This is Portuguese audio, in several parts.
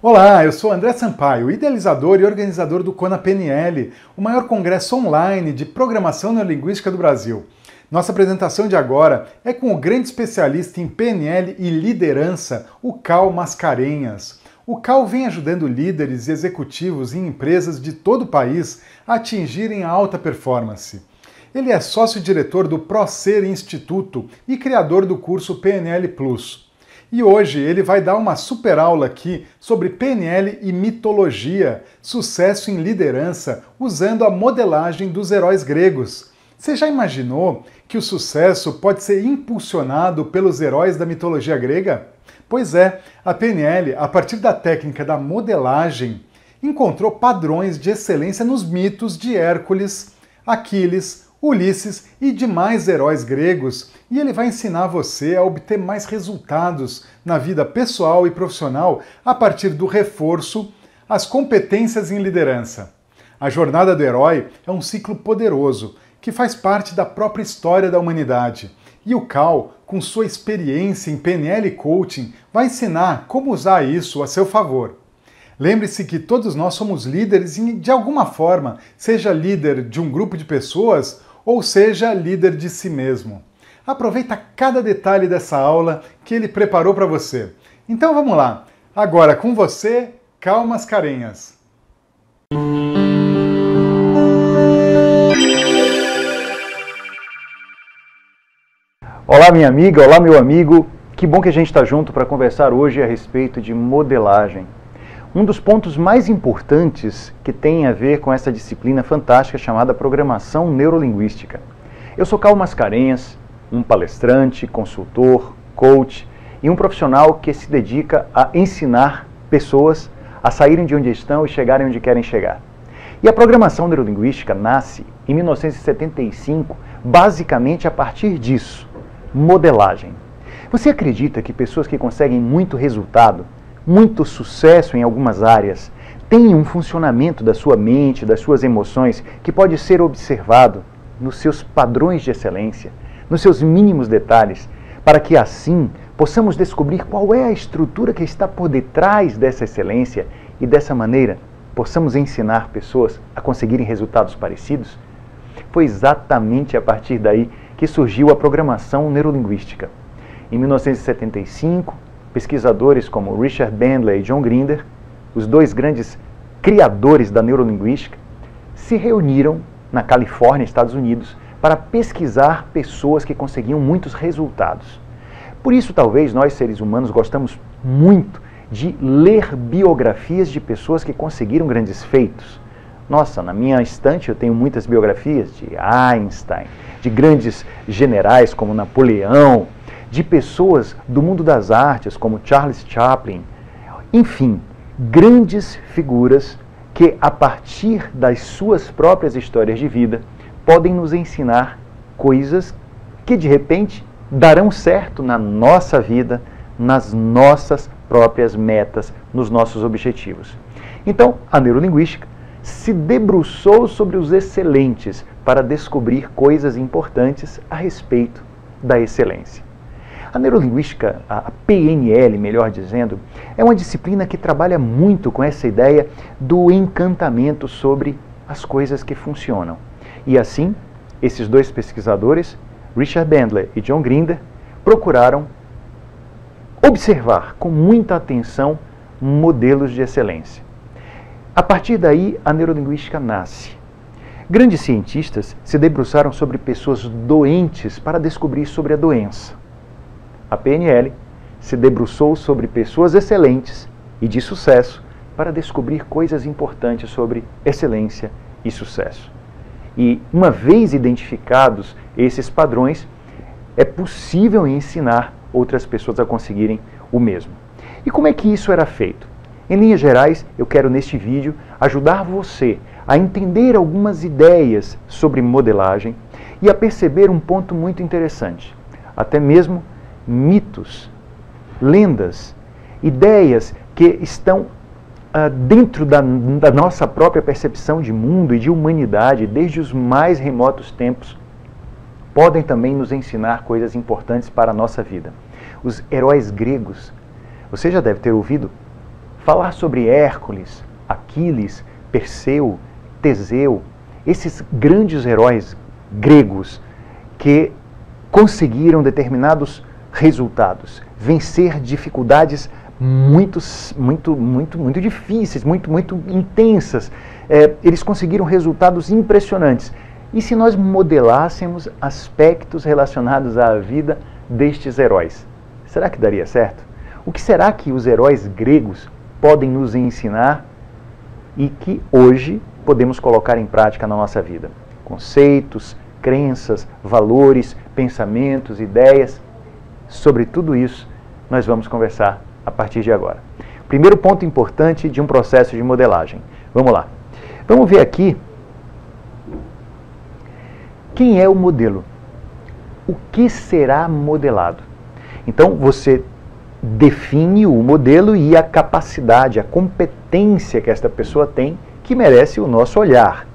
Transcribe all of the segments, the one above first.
Olá, eu sou André Sampaio, idealizador e organizador do Kona PNL, o maior congresso online de programação neurolinguística do Brasil. Nossa apresentação de agora é com o grande especialista em PNL e liderança, o Cal Mascarenhas. O Cal vem ajudando líderes e executivos em empresas de todo o país a atingirem a alta performance. Ele é sócio-diretor do ProSer Instituto e criador do curso PNL Plus. E hoje ele vai dar uma super aula aqui sobre PNL e mitologia, sucesso em liderança, usando a modelagem dos heróis gregos. Você já imaginou que o sucesso pode ser impulsionado pelos heróis da mitologia grega? Pois é, a PNL, a partir da técnica da modelagem, encontrou padrões de excelência nos mitos de Hércules, Aquiles, Ulisses e demais heróis gregos, e ele vai ensinar você a obter mais resultados na vida pessoal e profissional a partir do reforço às competências em liderança. A jornada do herói é um ciclo poderoso que faz parte da própria história da humanidade. E o Cal, com sua experiência em PNL Coaching, vai ensinar como usar isso a seu favor. Lembre-se que todos nós somos líderes de alguma forma, seja líder de um grupo de pessoas ou seja líder de si mesmo. Aproveita cada detalhe dessa aula que ele preparou para você. Então vamos lá. Agora com você, Cal Mascarenhas. Olá minha amiga, olá meu amigo. Que bom que a gente está junto para conversar hoje a respeito de modelagem. Um dos pontos mais importantes que tem a ver com essa disciplina fantástica chamada programação neurolinguística. Eu sou Cal Mascarenhas, um palestrante, consultor, coach e um profissional que se dedica a ensinar pessoas a saírem de onde estão e chegarem onde querem chegar. E a programação neurolinguística nasce em 1975, basicamente a partir disso, modelagem. Você acredita que pessoas que conseguem muito resultado, muito sucesso em algumas áreas, têm um funcionamento da sua mente, das suas emoções, que pode ser observado nos seus padrões de excelência, nos seus mínimos detalhes, para que assim possamos descobrir qual é a estrutura que está por detrás dessa excelência e dessa maneira possamos ensinar pessoas a conseguirem resultados parecidos? Foi exatamente a partir daí que surgiu a programação neurolinguística. Em 1975, pesquisadores como Richard Bandler e John Grinder, os dois grandes criadores da neurolinguística, se reuniram na Califórnia, Estados Unidos, para pesquisar pessoas que conseguiam muitos resultados. Por isso, talvez, nós, seres humanos, gostamos muito de ler biografias de pessoas que conseguiram grandes feitos. Nossa, na minha estante eu tenho muitas biografias de Einstein, de grandes generais como Napoleão, de pessoas do mundo das artes como Charles Chaplin, enfim, grandes figuras que a partir das suas próprias histórias de vida podem nos ensinar coisas que de repente darão certo na nossa vida, nas nossas próprias metas, nos nossos objetivos. Então, a neurolinguística se debruçou sobre os excelentes para descobrir coisas importantes a respeito da excelência. A neurolinguística, a PNL, melhor dizendo, é uma disciplina que trabalha muito com essa ideia do encantamento sobre as coisas que funcionam. E assim, esses dois pesquisadores, Richard Bandler e John Grinder, procuraram observar com muita atenção modelos de excelência. A partir daí, a neurolinguística nasce. Grandes cientistas se debruçaram sobre pessoas doentes para descobrir sobre a doença. A PNL se debruçou sobre pessoas excelentes e de sucesso para descobrir coisas importantes sobre excelência e sucesso. E, uma vez identificados esses padrões, é possível ensinar outras pessoas a conseguirem o mesmo. E como é que isso era feito? Em linhas gerais, eu quero neste vídeo ajudar você a entender algumas ideias sobre modelagem e a perceber um ponto muito interessante. Até mesmo mitos, lendas, ideias que estão dentro da nossa própria percepção de mundo e de humanidade desde os mais remotos tempos, podem também nos ensinar coisas importantes para a nossa vida. Os heróis gregos, você já deve ter ouvido falar sobre Hércules, Aquiles, Perseu, Teseu, esses grandes heróis gregos que conseguiram determinados resultados, vencer dificuldades muito difíceis, muito intensas. Eles conseguiram resultados impressionantes. E se nós modelássemos aspectos relacionados à vida destes heróis, será que daria certo? O que será que os heróis gregos podem nos ensinar e que hoje podemos colocar em prática na nossa vida? Conceitos, crenças, valores, pensamentos, ideias. Sobre tudo isso, nós vamos conversar a partir de agora. Primeiro ponto importante de um processo de modelagem. Vamos lá. Vamos ver aqui quem é o modelo. O que será modelado? Então, você define o modelo e a capacidade, a competência que esta pessoa tem, que merece o nosso olhar.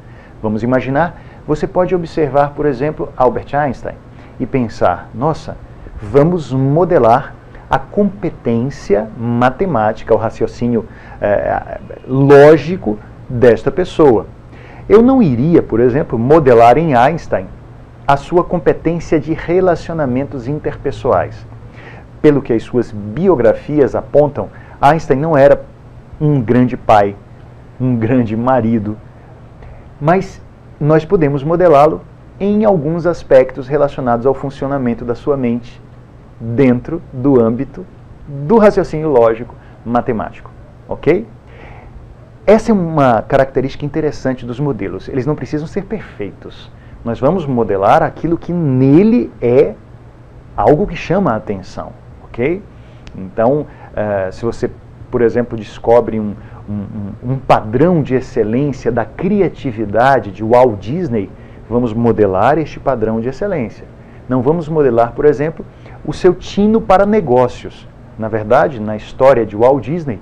Vamos imaginar, você pode observar, por exemplo, Albert Einstein e pensar, nossa, vamos modelar a competência matemática, o raciocínio lógico desta pessoa. Eu não iria, por exemplo, modelar em Einstein a sua competência de relacionamentos interpessoais. Pelo que as suas biografias apontam, Einstein não era um grande pai, um grande marido, mas nós podemos modelá-lo em alguns aspectos relacionados ao funcionamento da sua mente, dentro do âmbito do raciocínio lógico matemático, ok? Essa é uma característica interessante dos modelos. Eles não precisam ser perfeitos. Nós vamos modelar aquilo que nele é algo que chama a atenção, ok? Então, se você, por exemplo, descobre um padrão de excelência da criatividade de Walt Disney, vamos modelar este padrão de excelência. Não vamos modelar, por exemplo, o seu tino para negócios. Na verdade, na história de Walt Disney,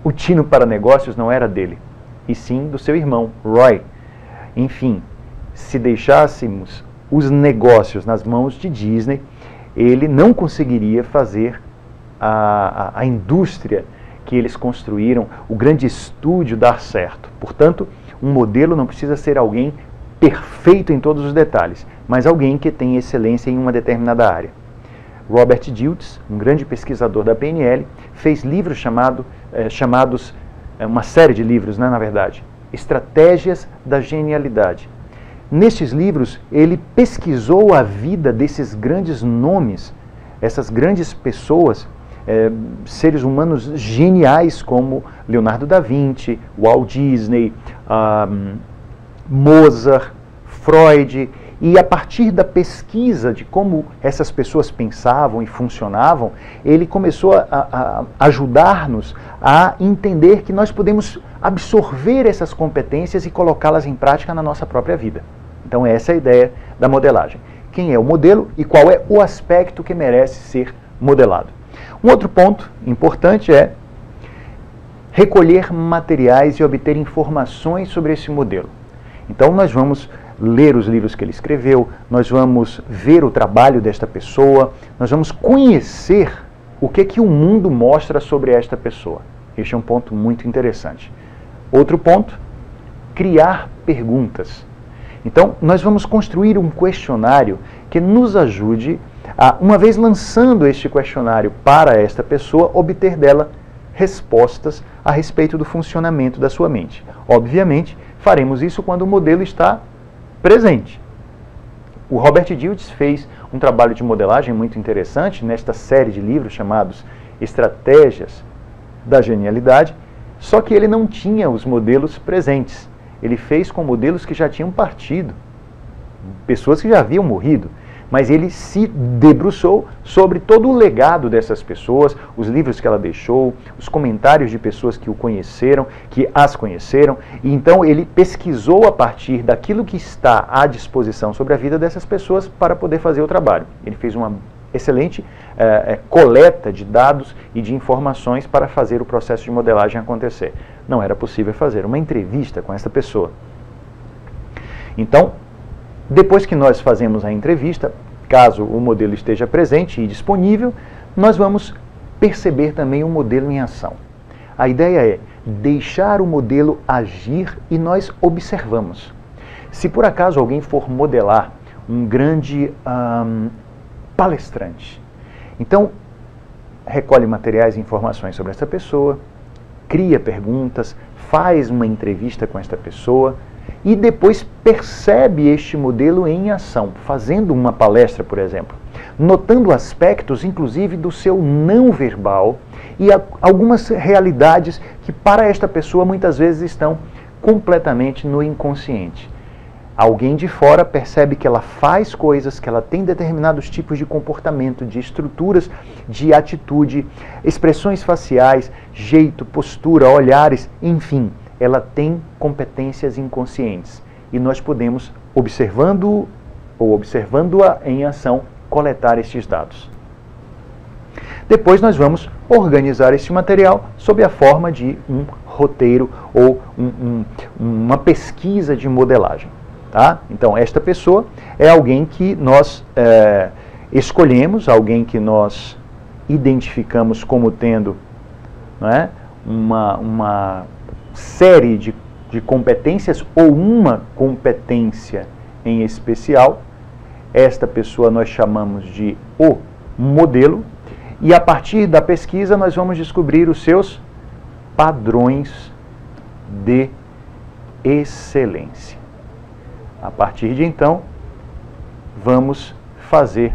o tino para negócios não era dele, e sim do seu irmão, Roy. Enfim, se deixássemos os negócios nas mãos de Disney, ele não conseguiria fazer a indústria que eles construíram, o grande estúdio, dar certo. Portanto, um modelo não precisa ser alguém perfeito em todos os detalhes, mas alguém que tem excelência em uma determinada área. Robert Dilts, um grande pesquisador da PNL, fez livros chamados, uma série de livros, né, na verdade, Estratégias da Genialidade. Nestes livros, ele pesquisou a vida desses grandes nomes, essas grandes pessoas, seres humanos geniais como Leonardo da Vinci, Walt Disney, Mozart, Freud, e a partir da pesquisa de como essas pessoas pensavam e funcionavam, ele começou a ajudar-nos a entender que nós podemos absorver essas competências e colocá-las em prática na nossa própria vida. Então essa é a ideia da modelagem. Quem é o modelo e qual é o aspecto que merece ser modelado. Um outro ponto importante é recolher materiais e obter informações sobre esse modelo. Então nós vamos ler os livros que ele escreveu, nós vamos ver o trabalho desta pessoa, nós vamos conhecer o que o mundo mostra sobre esta pessoa. Este é um ponto muito interessante. Outro ponto, criar perguntas. Então, nós vamos construir um questionário que nos ajude a, uma vez lançando este questionário para esta pessoa, obter dela respostas a respeito do funcionamento da sua mente. Obviamente, faremos isso quando o modelo está presente. O Robert Dilts fez um trabalho de modelagem muito interessante nesta série de livros chamados Estratégias da Genialidade, só que ele não tinha os modelos presentes. Ele fez com modelos que já tinham partido, pessoas que já haviam morrido, mas ele se debruçou sobre todo o legado dessas pessoas, os livros que ela deixou, os comentários de pessoas que o conheceram, que as conheceram, e então ele pesquisou a partir daquilo que está à disposição sobre a vida dessas pessoas para poder fazer o trabalho. Ele fez uma excelente coleta de dados e de informações para fazer o processo de modelagem acontecer. Não era possível fazer uma entrevista com essa pessoa. Então, depois que nós fazemos a entrevista, caso o modelo esteja presente e disponível, nós vamos perceber também o modelo em ação. A ideia é deixar o modelo agir e nós observamos. Se por acaso alguém for modelar um grande palestrante, então recolhe materiais e informações sobre essa pessoa, cria perguntas, faz uma entrevista com esta pessoa e depois percebe este modelo em ação, fazendo uma palestra, por exemplo, notando aspectos, inclusive, do seu não verbal e algumas realidades que para esta pessoa muitas vezes estão completamente no inconsciente. Alguém de fora percebe que ela faz coisas, que ela tem determinados tipos de comportamento, de estruturas, de atitude, expressões faciais, jeito, postura, olhares, enfim, ela tem competências inconscientes. E nós podemos, observando ou observando-a em ação, coletar estes dados. Depois nós vamos organizar este material sob a forma de um roteiro ou uma pesquisa de modelagem. Tá? Então, esta pessoa é alguém que nós escolhemos, alguém que nós identificamos como tendo, né, uma série de competências ou uma competência em especial. Esta pessoa nós chamamos de o modelo e a partir da pesquisa nós vamos descobrir os seus padrões de excelência. A partir de então, vamos fazer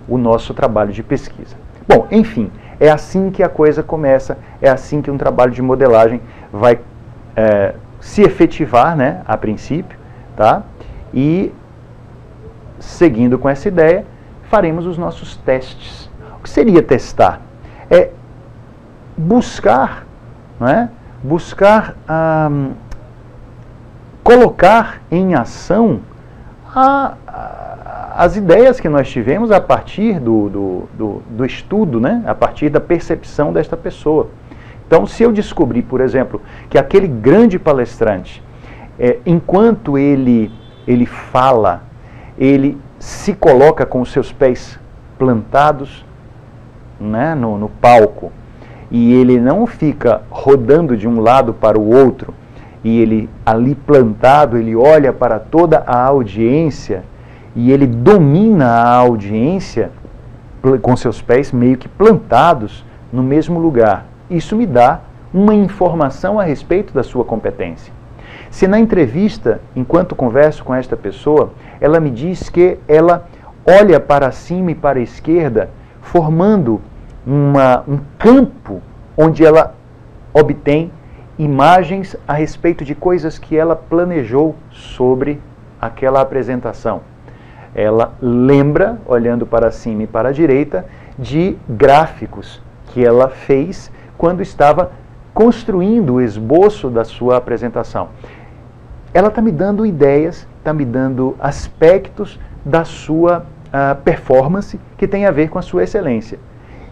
o nosso trabalho de pesquisa. Bom, enfim, é assim que a coisa começa, é assim que um trabalho de modelagem vai se efetivar, né, a princípio, tá? E, seguindo com essa ideia, faremos os nossos testes. O que seria testar? É buscar, né, colocar em ação as ideias que nós tivemos a partir do estudo, né? A partir da percepção desta pessoa. Então, se eu descobrir, por exemplo, que aquele grande palestrante, enquanto ele fala, ele se coloca com os seus pés plantados, né, no palco, e ele não fica rodando de um lado para o outro, e ele ali plantado, ele olha para toda a audiência e ele domina a audiência com seus pés meio que plantados no mesmo lugar. Isso me dá uma informação a respeito da sua competência. Se na entrevista, enquanto converso com esta pessoa, ela me diz que ela olha para cima e para a esquerda, formando um campo onde ela obtém imagens a respeito de coisas que ela planejou sobre aquela apresentação. Ela lembra, olhando para cima e para a direita, de gráficos que ela fez quando estava construindo o esboço da sua apresentação. Ela está me dando ideias, está me dando aspectos da sua performance que tem a ver com a sua excelência.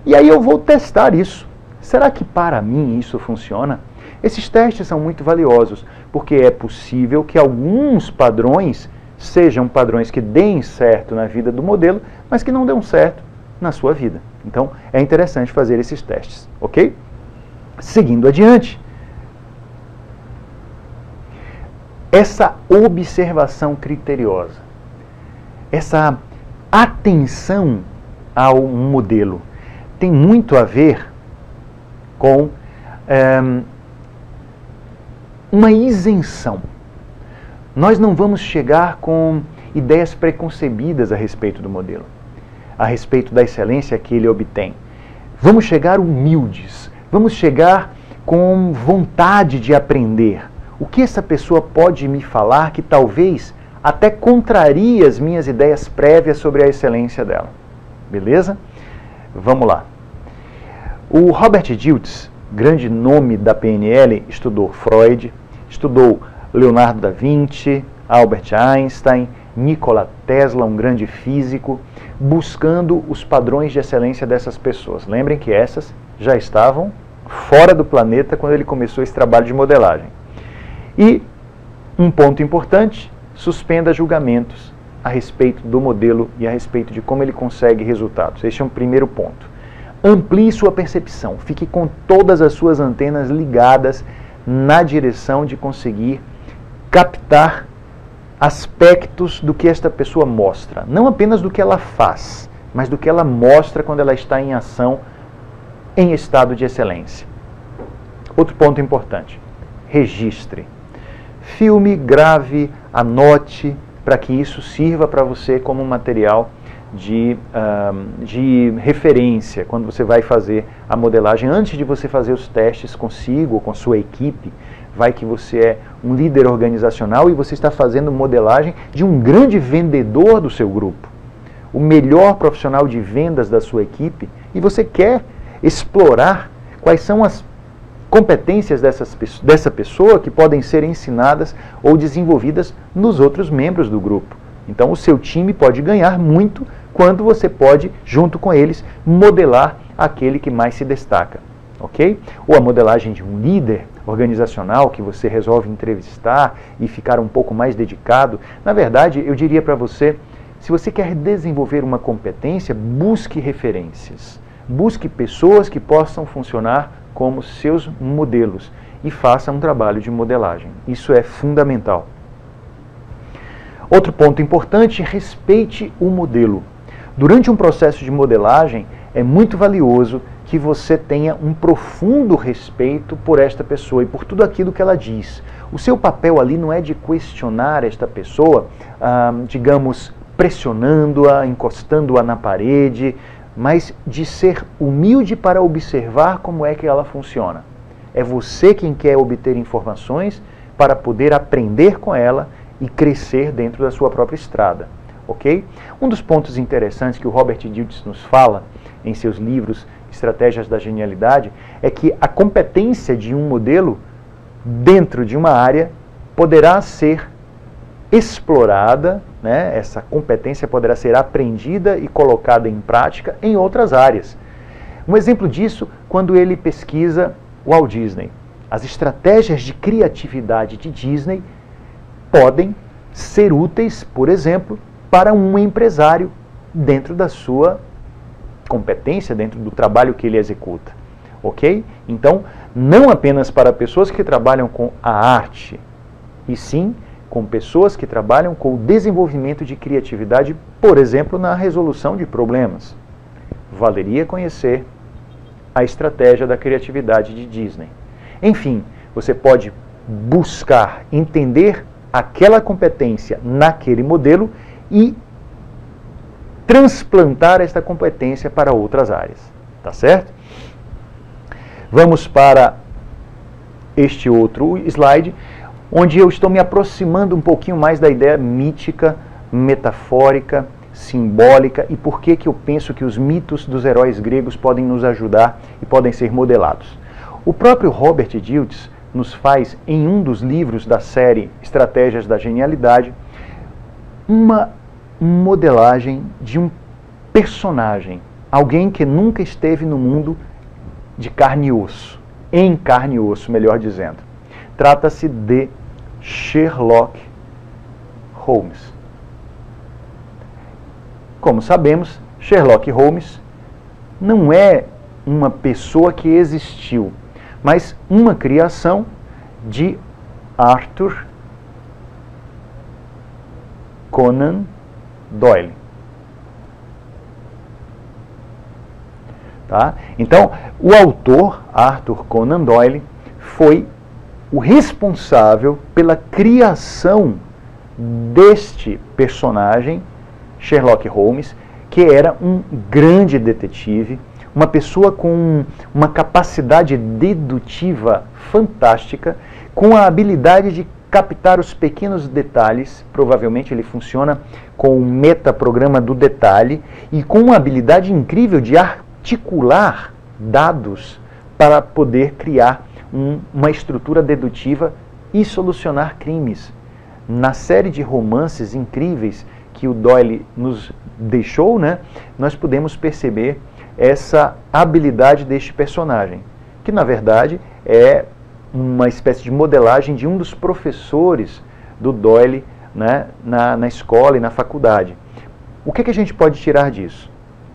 E aí eu vou testar isso. Será que para mim isso funciona? Esses testes são muito valiosos, porque é possível que alguns padrões sejam padrões que deem certo na vida do modelo, mas que não dão certo na sua vida. Então, é interessante fazer esses testes, ok? Seguindo adiante, essa observação criteriosa, essa atenção ao modelo, tem muito a ver com uma isenção. Nós não vamos chegar com ideias preconcebidas a respeito do modelo, a respeito da excelência que ele obtém. Vamos chegar humildes, vamos chegar com vontade de aprender. O que essa pessoa pode me falar que talvez até contraria as minhas ideias prévias sobre a excelência dela? Beleza? Vamos lá. O Robert Dilts, grande nome da PNL, estudou Freud, estudou Leonardo da Vinci, Albert Einstein, Nikola Tesla, um grande físico, buscando os padrões de excelência dessas pessoas. Lembrem que essas já estavam fora do planeta quando ele começou esse trabalho de modelagem. E um ponto importante, suspenda julgamentos a respeito do modelo e a respeito de como ele consegue resultados. Esse é um primeiro ponto. Amplie sua percepção, fique com todas as suas antenas ligadas na direção de conseguir captar aspectos do que esta pessoa mostra. Não apenas do que ela faz, mas do que ela mostra quando ela está em ação, em estado de excelência. Outro ponto importante, registre. Filme, grave, anote, para que isso sirva para você como material de referência quando você vai fazer a modelagem. Antes de você fazer os testes consigo ou com a sua equipe, vai que você é um líder organizacional e você está fazendo modelagem de um grande vendedor do seu grupo, o melhor profissional de vendas da sua equipe, e você quer explorar quais são as competências dessa pessoa que podem ser ensinadas ou desenvolvidas nos outros membros do grupo. Então o seu time pode ganhar muito quando você pode, junto com eles, modelar aquele que mais se destaca, ok? Ou a modelagem de um líder organizacional que você resolve entrevistar e ficar um pouco mais dedicado. Na verdade, eu diria para você, se você quer desenvolver uma competência, busque referências. Busque pessoas que possam funcionar como seus modelos e faça um trabalho de modelagem. Isso é fundamental. Outro ponto importante, respeite o modelo. Durante um processo de modelagem, é muito valioso que você tenha um profundo respeito por esta pessoa e por tudo aquilo que ela diz. O seu papel ali não é de questionar esta pessoa, digamos, pressionando-a, encostando-a na parede, mas de ser humilde para observar como é que ela funciona. É você quem quer obter informações para poder aprender com ela e crescer dentro da sua própria estrada, ok? Um dos pontos interessantes que o Robert Dilts nos fala em seus livros Estratégias da Genialidade é que a competência de um modelo dentro de uma área poderá ser explorada, né? Essa competência poderá ser aprendida e colocada em prática em outras áreas. Um exemplo disso, quando ele pesquisa Walt Disney. As estratégias de criatividade de Disney podem ser úteis, por exemplo, para um empresário dentro da sua competência, dentro do trabalho que ele executa, ok? Então, não apenas para pessoas que trabalham com a arte, e sim com pessoas que trabalham com o desenvolvimento de criatividade, por exemplo, na resolução de problemas. Valeria conhecer a estratégia da criatividade de Disney. Enfim, você pode buscar entender aquela competência naquele modelo e transplantar esta competência para outras áreas, tá certo? Vamos para este outro slide, onde eu estou me aproximando um pouquinho mais da ideia mítica, metafórica, simbólica e por que eu penso que os mitos dos heróis gregos podem nos ajudar e podem ser modelados. O próprio Robert Dilts nos faz, em um dos livros da série Estratégias da Genialidade, uma modelagem de um personagem, alguém que nunca esteve no mundo de carne e osso, em carne e osso, melhor dizendo. Trata-se de Sherlock Holmes. Como sabemos, Sherlock Holmes não é uma pessoa que existiu, mas uma criação de Arthur Conan Doyle. Tá? Então, o autor, Arthur Conan Doyle, foi o responsável pela criação deste personagem, Sherlock Holmes, que era um grande detetive, uma pessoa com uma capacidade dedutiva fantástica, com a habilidade de captar os pequenos detalhes. Provavelmente ele funciona com o metaprograma do detalhe e com uma habilidade incrível de articular dados para poder criar uma estrutura dedutiva e solucionar crimes. Na série de romances incríveis que o Doyle nos deixou, né, nós podemos perceber essa habilidade deste personagem, que na verdade é uma espécie de modelagem de um dos professores do Doyle, né, na escola e na faculdade. O que a gente pode tirar disso?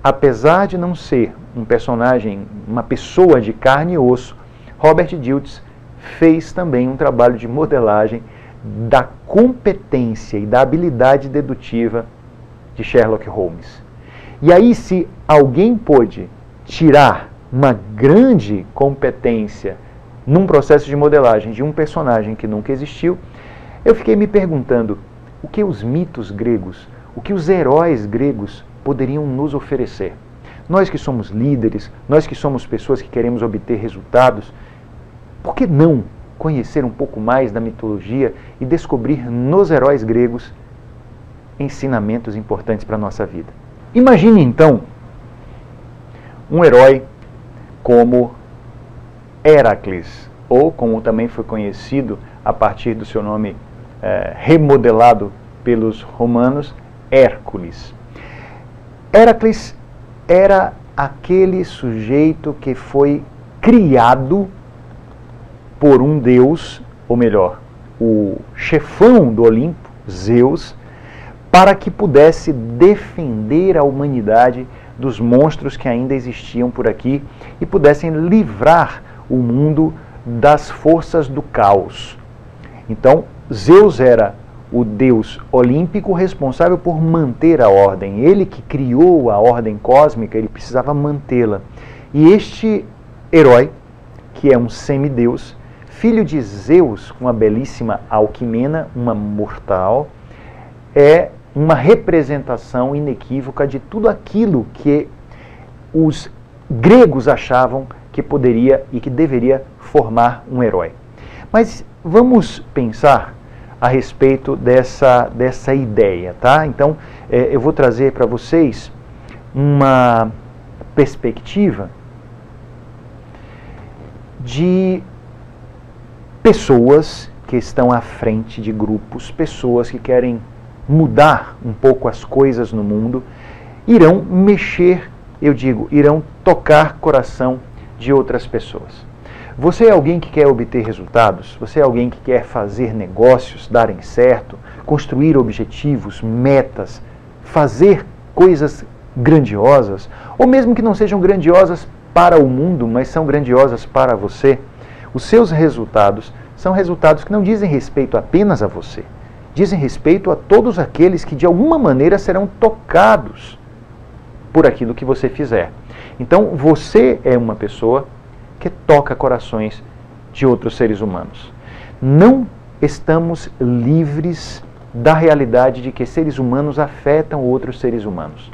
apesar de não ser um personagem, uma pessoa de carne e osso, Robert Dilts fez também um trabalho de modelagem da competência e da habilidade dedutiva de Sherlock Holmes. E aí, se alguém pôde tirar uma grande competência num processo de modelagem de um personagem que nunca existiu, eu fiquei me perguntando o que os mitos gregos, o que os heróis gregos poderiam nos oferecer. Nós que somos líderes, nós que somos pessoas que queremos obter resultados, por que não conhecer um pouco mais da mitologia e descobrir nos heróis gregos ensinamentos importantes para a nossa vida? Imagine então um herói como Heracles, ou como também foi conhecido a partir do seu nome remodelado pelos romanos, Hércules. Heracles era aquele sujeito que foi criado por um deus, ou melhor, o chefão do Olimpo, Zeus, para que pudesse defender a humanidade dos monstros que ainda existiam por aqui e pudessem livrar o mundo das forças do caos. Então, Zeus era o deus olímpico responsável por manter a ordem. Ele que criou a ordem cósmica, ele precisava mantê-la. E este herói, que é um semideus, filho de Zeus com a belíssima Alquimena, uma mortal, é uma representação inequívoca de tudo aquilo que os gregos achavam que poderia e que deveria formar um herói. Mas vamos pensar a respeito dessa ideia, tá? Então, eu vou trazer para vocês uma perspectiva de pessoas que estão à frente de grupos, pessoas que querem mudar um pouco as coisas no mundo, irão mexer, eu digo, irão tocar coração de outras pessoas. Você é alguém que quer obter resultados? Você é alguém que quer fazer negócios darem certo, construir objetivos, metas, fazer coisas grandiosas, ou mesmo que não sejam grandiosas para o mundo, mas são grandiosas para você? Os seus resultados são resultados que não dizem respeito apenas a você, dizem respeito a todos aqueles que de alguma maneira serão tocados por aquilo que você fizer. Então, você é uma pessoa que toca corações de outros seres humanos. Não estamos livres da realidade de que seres humanos afetam outros seres humanos.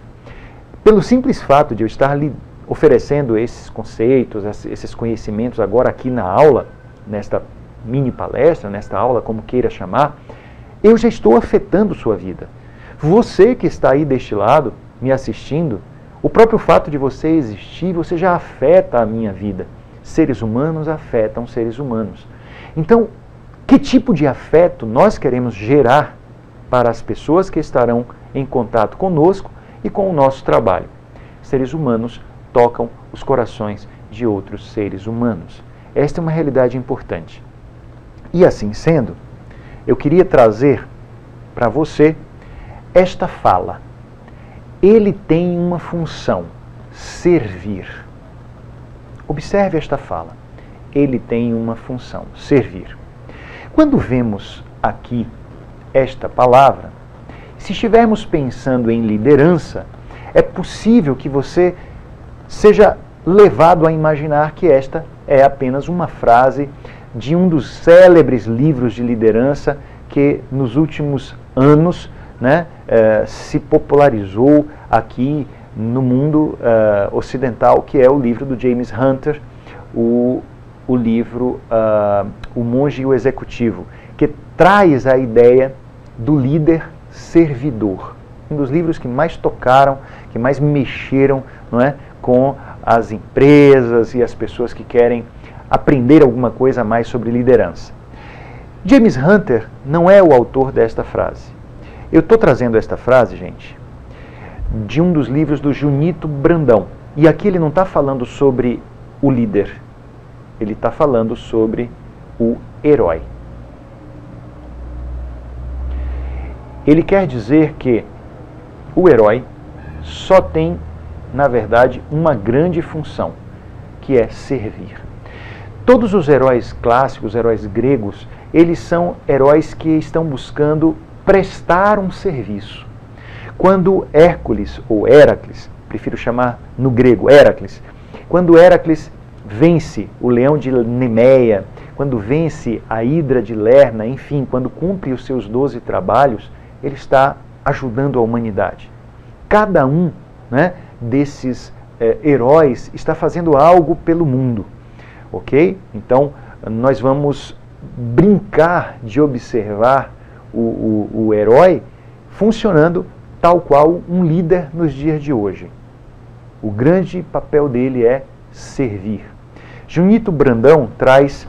Pelo simples fato de eu estar lhe oferecendo esses conceitos, esses conhecimentos agora aqui na aula, nesta mini palestra, nesta aula, como queira chamar, eu já estou afetando sua vida. Você que está aí deste lado, me assistindo, o próprio fato de você existir, você já afeta a minha vida. Seres humanos afetam seres humanos. Então, que tipo de afeto nós queremos gerar para as pessoas que estarão em contato conosco e com o nosso trabalho? Seres humanos tocam os corações de outros seres humanos. Esta é uma realidade importante. E assim sendo, eu queria trazer para você esta fala. Ele tem uma função, servir. Observe esta fala. Ele tem uma função, servir. Quando vemos aqui esta palavra, se estivermos pensando em liderança, é possível que você seja levado a imaginar que esta é apenas uma frase de um dos célebres livros de liderança que nos últimos anos se popularizou aqui no mundo ocidental, que é o livro do James Hunter, o livro O Monge e o Executivo, que traz a ideia do líder servidor. Um dos livros que mais tocaram, que mais mexeram, com as empresas e as pessoas que querem aprender alguma coisa a mais sobre liderança. James Hunter não é o autor desta frase. Eu estou trazendo esta frase, gente, de um dos livros do Junito Brandão. E aqui ele não está falando sobre o líder, ele está falando sobre o herói. Ele quer dizer que o herói só tem na verdade, uma grande função, que é servir. Todos os heróis clássicos, heróis gregos, eles são heróis que estão buscando prestar um serviço. Quando Hércules, ou Heracles, prefiro chamar no grego Heracles, quando Heracles vence o leão de Nemeia, quando vence a hidra de Lerna, enfim, quando cumpre os seus 12 trabalhos, ele está ajudando a humanidade. Cada um, né, desses heróis está fazendo algo pelo mundo, ok? Então, nós vamos brincar de observar o herói funcionando tal qual um líder nos dias de hoje. O grande papel dele é servir. Junito Brandão traz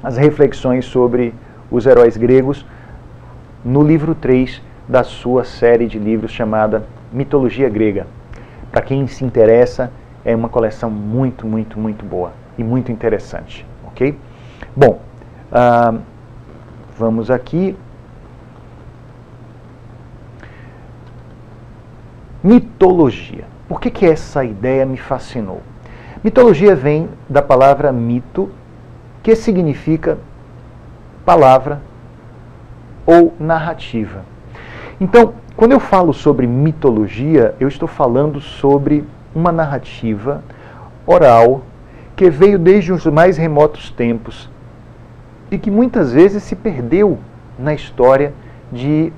as reflexões sobre os heróis gregos no livro 3 da sua série de livros chamada Mitologia Grega. Para quem se interessa, é uma coleção muito, muito, muito boa e muito interessante, ok? Bom, vamos aqui. Mitologia. Por que essa ideia me fascinou? Mitologia vem da palavra mito, que significa palavra ou narrativa. Então, quando eu falo sobre mitologia, eu estou falando sobre uma narrativa oral que veio desde os mais remotos tempos e que muitas vezes se perdeu na história de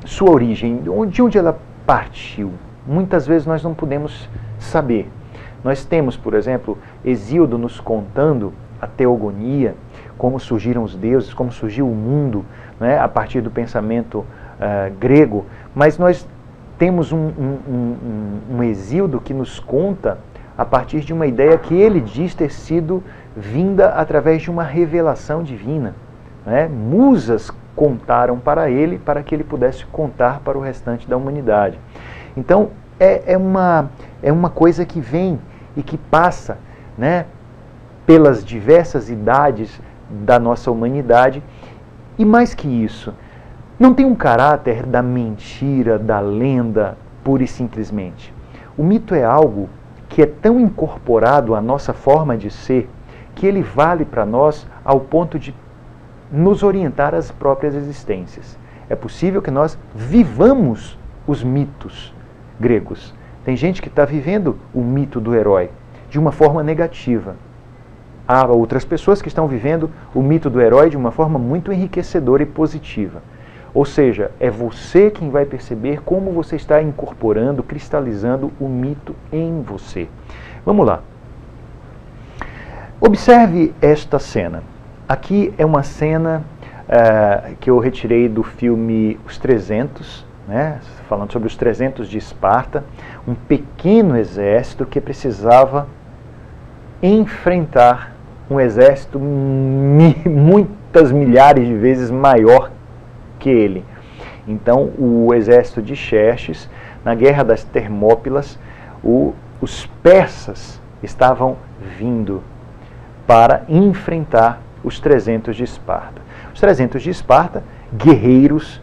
sua origem, de onde ela partiu. Muitas vezes nós não podemos saber. Nós temos, por exemplo, Hesíodo nos contando a teogonia, como surgiram os deuses, como surgiu o mundo, né, a partir do pensamento grego, mas nós temos um Hesíodo que nos conta a partir de uma ideia que ele diz ter sido vinda através de uma revelação divina, né? Musas contaram para ele, para que ele pudesse contar para o restante da humanidade. Então, é uma coisa que vem e que passa, né, pelas diversas idades da nossa humanidade. E mais que isso, não tem um caráter da mentira, da lenda, pura e simplesmente. O mito é algo que é tão incorporado à nossa forma de ser, que ele vale para nós ao ponto de nos orientar às próprias existências. É possível que nós vivamos os mitos gregos. Tem gente que está vivendo o mito do herói de uma forma negativa. Há outras pessoas que estão vivendo o mito do herói de uma forma muito enriquecedora e positiva. Ou seja, é você quem vai perceber como você está incorporando, cristalizando o mito em você. Vamos lá. Observe esta cena. Aqui é uma cena que eu retirei do filme Os 300, né? Falando sobre os 300 de Esparta, um pequeno exército que precisava enfrentar um exército muitas milhares de vezes maior que ele. Então, o exército de Xerxes, na Guerra das Termópilas, os persas estavam vindo para enfrentar os 300 de Esparta. Os 300 de Esparta, guerreiros,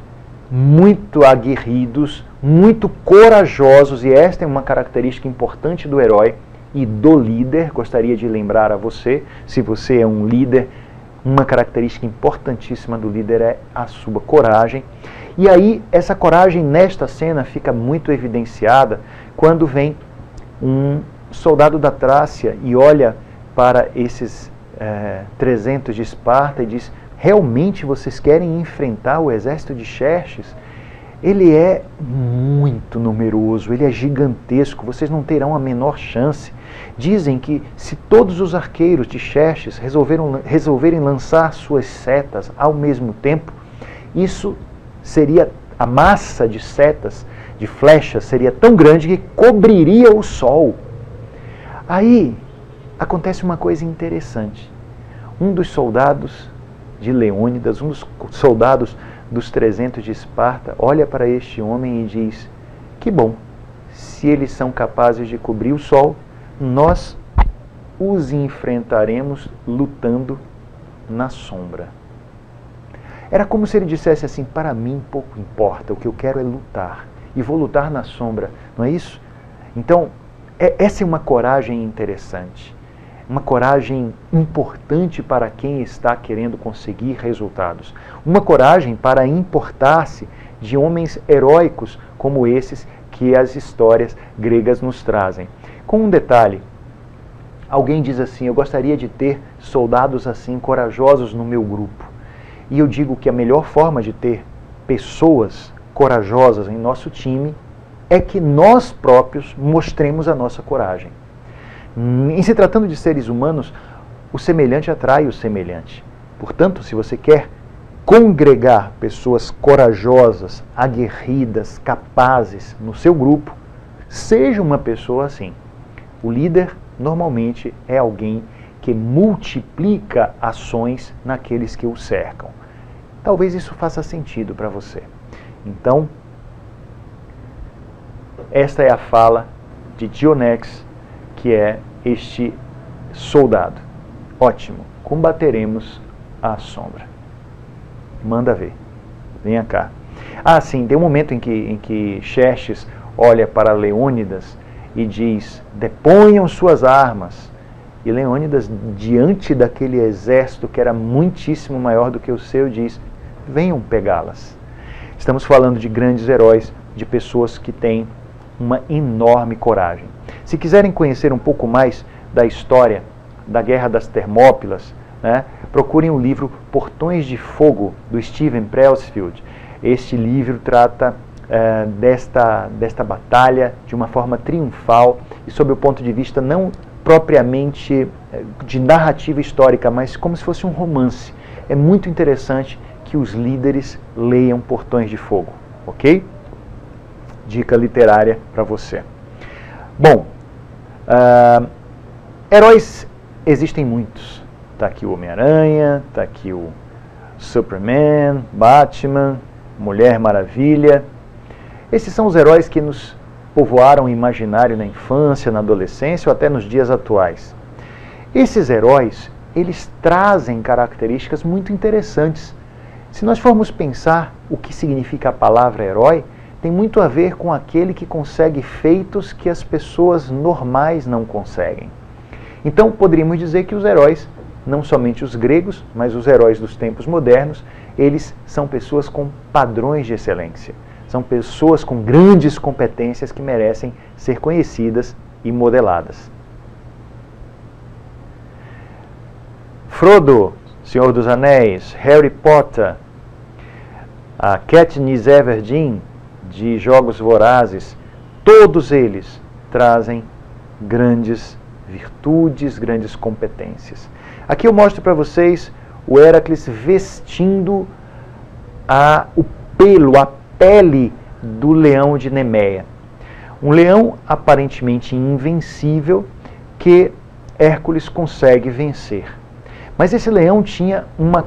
muito aguerridos, muito corajosos, e esta é uma característica importante do herói e do líder. Gostaria de lembrar a você, se você é um líder, uma característica importantíssima do líder é a sua coragem. E aí, essa coragem nesta cena fica muito evidenciada quando vem um soldado da Trácia e olha para esses 300 de Esparta e diz: realmente vocês querem enfrentar o exército de Xerxes? Ele é muito numeroso, ele é gigantesco, vocês não terão a menor chance. Dizem que se todos os arqueiros de Xerxes resolverem lançar suas setas ao mesmo tempo, isso seria, a massa de setas, de flechas, seria tão grande que cobriria o sol. Aí acontece uma coisa interessante. Um dos soldados de Leônidas, um dos soldados dos 300 de Esparta, olha para este homem e diz: que bom, se eles são capazes de cobrir o sol, nós os enfrentaremos lutando na sombra. Era como se ele dissesse assim: para mim pouco importa, o que eu quero é lutar, e vou lutar na sombra, não é isso? Então, Essa é uma coragem interessante, uma coragem importante para quem está querendo conseguir resultados. Uma coragem para importar-se de homens heróicos como esses que as histórias gregas nos trazem. Com um detalhe, alguém diz assim, eu gostaria de ter soldados assim corajosos no meu grupo. E eu digo que a melhor forma de ter pessoas corajosas em nosso time é que nós próprios mostremos a nossa coragem. Em se tratando de seres humanos, o semelhante atrai o semelhante. Portanto, se você quer congregar pessoas corajosas, aguerridas, capazes no seu grupo, seja uma pessoa assim. O líder normalmente é alguém que multiplica ações naqueles que o cercam. Talvez isso faça sentido para você. Então, esta é a fala de Dionex, que é este soldado. Ótimo, combateremos a sombra. Manda ver, venha cá. Ah, sim, tem um momento em que Xerxes olha para Leônidas e diz, deponham suas armas. E Leônidas, diante daquele exército que era muitíssimo maior do que o seu, diz, venham pegá-las. Estamos falando de grandes heróis, de pessoas que têm uma enorme coragem. Se quiserem conhecer um pouco mais da história da Guerra das Termópilas, né, procurem o livro Portões de Fogo, do Steven Pressfield. Este livro trata desta batalha de uma forma triunfal e sob o ponto de vista não propriamente de narrativa histórica, mas como se fosse um romance. É muito interessante que os líderes leiam Portões de Fogo, ok? Dica literária para você. Bom, heróis existem muitos. Está aqui o Homem-Aranha, está aqui o Superman, Batman, Mulher Maravilha. Esses são os heróis que nos povoaram o imaginário na infância, na adolescência ou até nos dias atuais. Esses heróis, eles trazem características muito interessantes. Se nós formos pensar o que significa a palavra herói, tem muito a ver com aquele que consegue feitos que as pessoas normais não conseguem. Então, poderíamos dizer que os heróis, não somente os gregos, mas os heróis dos tempos modernos, eles são pessoas com padrões de excelência. São pessoas com grandes competências que merecem ser conhecidas e modeladas. Frodo, Senhor dos Anéis, Harry Potter, a Katniss Everdeen, de Jogos Vorazes, todos eles trazem grandes virtudes, grandes competências. Aqui eu mostro para vocês o Héracles vestindo o pelo, a pele do leão de Nemeia. Um leão aparentemente invencível que Hércules consegue vencer. Mas esse leão tinha uma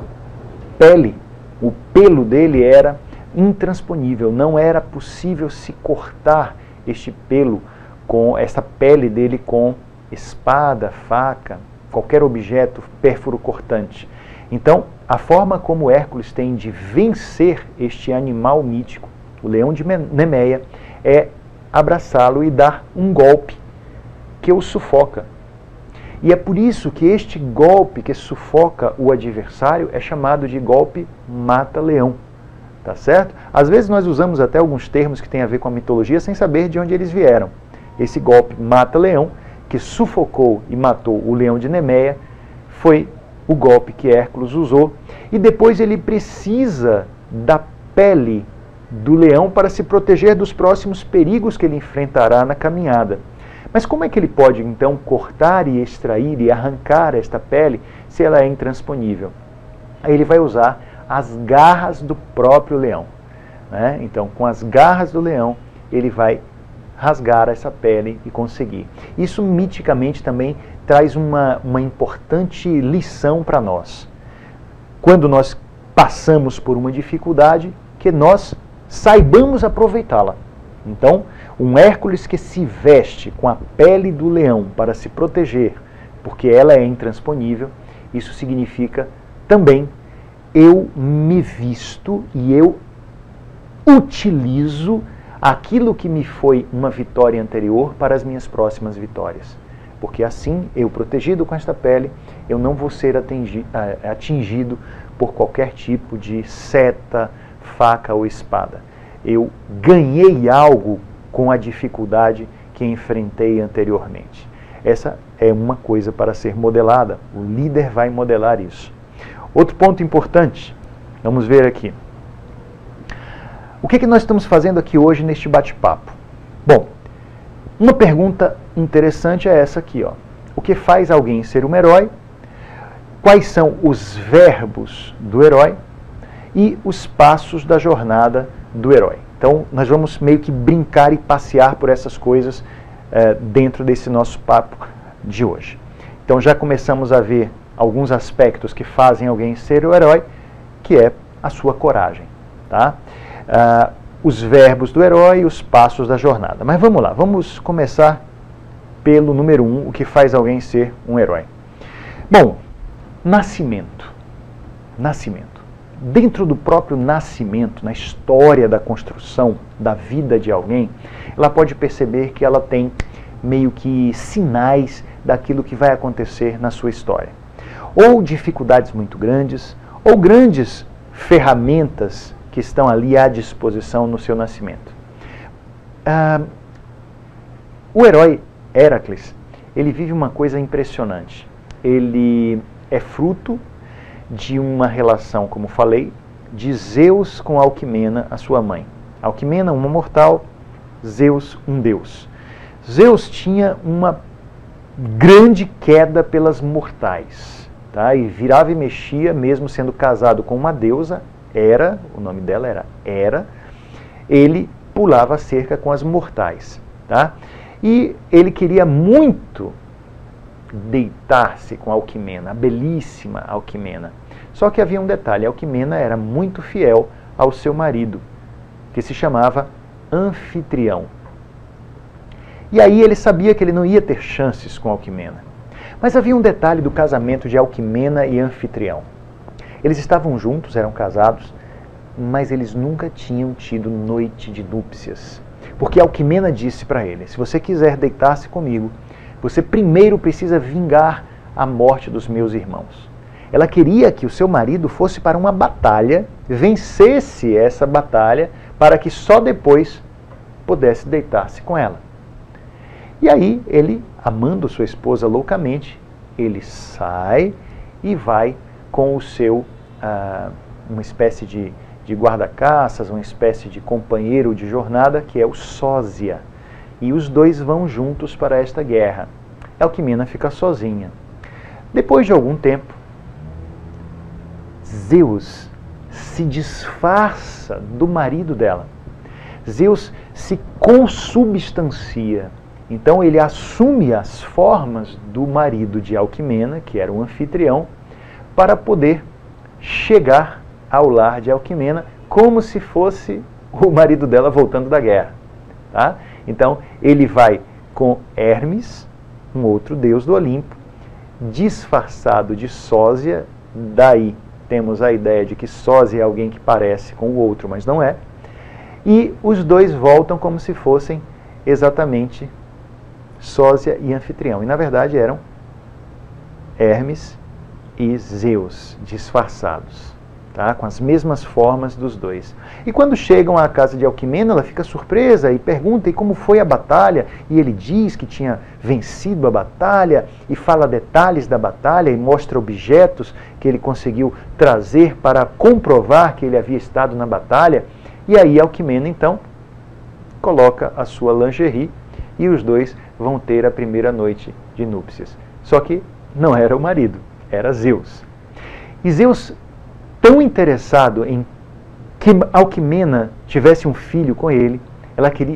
pele, o pelo dele era intransponível, não era possível se cortar este pelo, com essa pele dele com espada, faca, qualquer objeto pérfuro cortante. Então, a forma como Hércules tem de vencer este animal mítico, o leão de Nemeia, é abraçá-lo e dar um golpe que o sufoca. E é por isso que este golpe que sufoca o adversário é chamado de golpe mata-leão. Tá certo? Às vezes nós usamos até alguns termos que têm a ver com a mitologia sem saber de onde eles vieram. Esse golpe mata-leão, que sufocou e matou o leão de Nemeia, foi o golpe que Hércules usou. E depois ele precisa da pele do leão para se proteger dos próximos perigos que ele enfrentará na caminhada. Mas como é que ele pode, então, cortar e extrair e arrancar esta pele se ela é intransponível? Aí ele vai usar as garras do próprio leão, né? Então, com as garras do leão, ele vai rasgar essa pele e conseguir. Isso, miticamente, também traz uma importante lição para nós. Quando nós passamos por uma dificuldade, que nós saibamos aproveitá-la. Então, um Hércules que se veste com a pele do leão para se proteger, porque ela é intransponível, isso significa também eu me visto e eu utilizo aquilo que me foi uma vitória anterior para as minhas próximas vitórias. Porque assim, eu protegido com esta pele, eu não vou ser atingido por qualquer tipo de seta, faca ou espada. Eu ganhei algo com a dificuldade que enfrentei anteriormente. Essa é uma coisa para ser modelada. O líder vai modelar isso. Outro ponto importante, vamos ver aqui. O que nós estamos fazendo aqui hoje neste bate-papo? Bom, uma pergunta interessante é essa aqui, ó. O que faz alguém ser um herói? Quais são os verbos do herói? E os passos da jornada do herói. Então, nós vamos meio que brincar e passear por essas coisas dentro desse nosso papo de hoje. Então, já começamos a ver alguns aspectos que fazem alguém ser o herói, que é a sua coragem, tá? Os verbos do herói e os passos da jornada. Mas vamos lá, vamos começar pelo número 1, o que faz alguém ser um herói. Bom, nascimento. Nascimento. Dentro do próprio nascimento, na história da construção da vida de alguém, ela pode perceber que ela tem meio que sinais daquilo que vai acontecer na sua história. Ou dificuldades muito grandes, ou grandes ferramentas que estão ali à disposição no seu nascimento. O herói Héracles, ele vive uma coisa impressionante. Ele é fruto de uma relação, como falei, de Zeus com Alquimena, a sua mãe. Alquimena, uma mortal, Zeus, um deus. Zeus tinha uma grande queda pelas mortais, tá? E virava e mexia, mesmo sendo casado com uma deusa, Hera, o nome dela era Hera, ele pulava a cerca com as mortais, tá? E ele queria muito deitar-se com Alquimena, a belíssima Alquimena. Só que havia um detalhe, Alquimena era muito fiel ao seu marido, que se chamava Anfitrião. E aí ele sabia que ele não ia ter chances com Alquimena. Mas havia um detalhe do casamento de Alquimena e Anfitrião. Eles estavam juntos, eram casados, mas eles nunca tinham tido noite de núpcias. Porque Alquimena disse para ele, se você quiser deitar-se comigo, você primeiro precisa vingar a morte dos meus irmãos. Ela queria que o seu marido fosse para uma batalha, vencesse essa batalha, para que só depois pudesse deitar-se com ela. E aí ele, amando sua esposa loucamente, ele sai e vai com o seu, uma espécie de guarda-caças, uma espécie de companheiro de jornada, que é o sósia. E os dois vão juntos para esta guerra. Alquimena fica sozinha. Depois de algum tempo, Zeus se disfarça do marido dela. Zeus se consubstancia. Então ele assume as formas do marido de Alquimena, que era o anfitrião, para poder chegar ao lar de Alquimena como se fosse o marido dela voltando da guerra. Tá? Então ele vai com Hermes, um outro deus do Olimpo, disfarçado de sósia, daí temos a ideia de que sósia é alguém que parece com o outro, mas não é, e os dois voltam como se fossem exatamente sósia e anfitrião, e na verdade eram Hermes e Zeus disfarçados, tá? Com as mesmas formas dos dois. E quando chegam à casa de Alquimena, ela fica surpresa e pergunta, e como foi a batalha? E ele diz que tinha vencido a batalha, e fala detalhes da batalha, e mostra objetos que ele conseguiu trazer para comprovar que ele havia estado na batalha. E aí Alquimena, então, coloca a sua lingerie, e os dois vão ter a primeira noite de núpcias. Só que não era o marido, era Zeus. E Zeus, tão interessado em que Alquimena tivesse um filho com ele,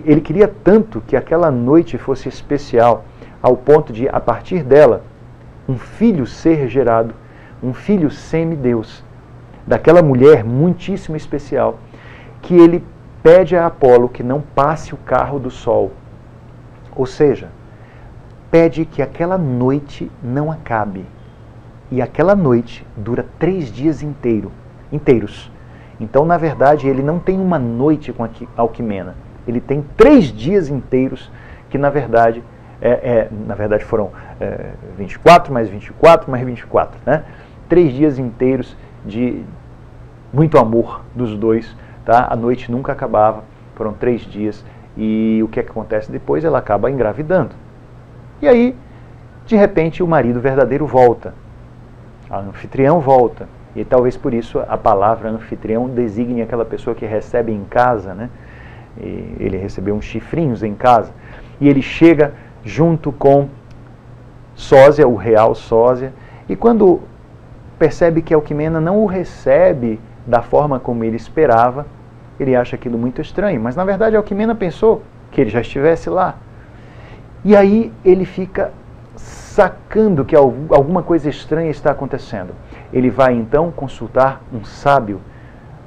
ele queria tanto que aquela noite fosse especial, ao ponto de, a partir dela, um filho ser gerado, um filho semideus, daquela mulher muitíssimo especial, que ele pede a Apolo que não passe o carro do sol. Ou seja, pede que aquela noite não acabe. E aquela noite dura 3 dias inteiros. Então, na verdade, ele não tem uma noite com Alquimena. Ele tem 3 dias inteiros, que na verdade foram 24 mais 24 mais 24, né? 3 dias inteiros de muito amor dos dois, tá? A noite nunca acabava, foram 3 dias, e o que acontece depois? Ela acaba engravidando. E aí, de repente, o marido verdadeiro volta, a anfitrião volta, e talvez por isso a palavra anfitrião designe aquela pessoa que recebe em casa, né? E ele recebeu uns chifrinhos em casa, e ele chega junto com Sósia, o real Sósia, e quando percebe que Alquimena não o recebe da forma como ele esperava, ele acha aquilo muito estranho, mas na verdade Alquimena pensou que ele já estivesse lá. E aí ele fica sacando que alguma coisa estranha está acontecendo. Ele vai então consultar um sábio,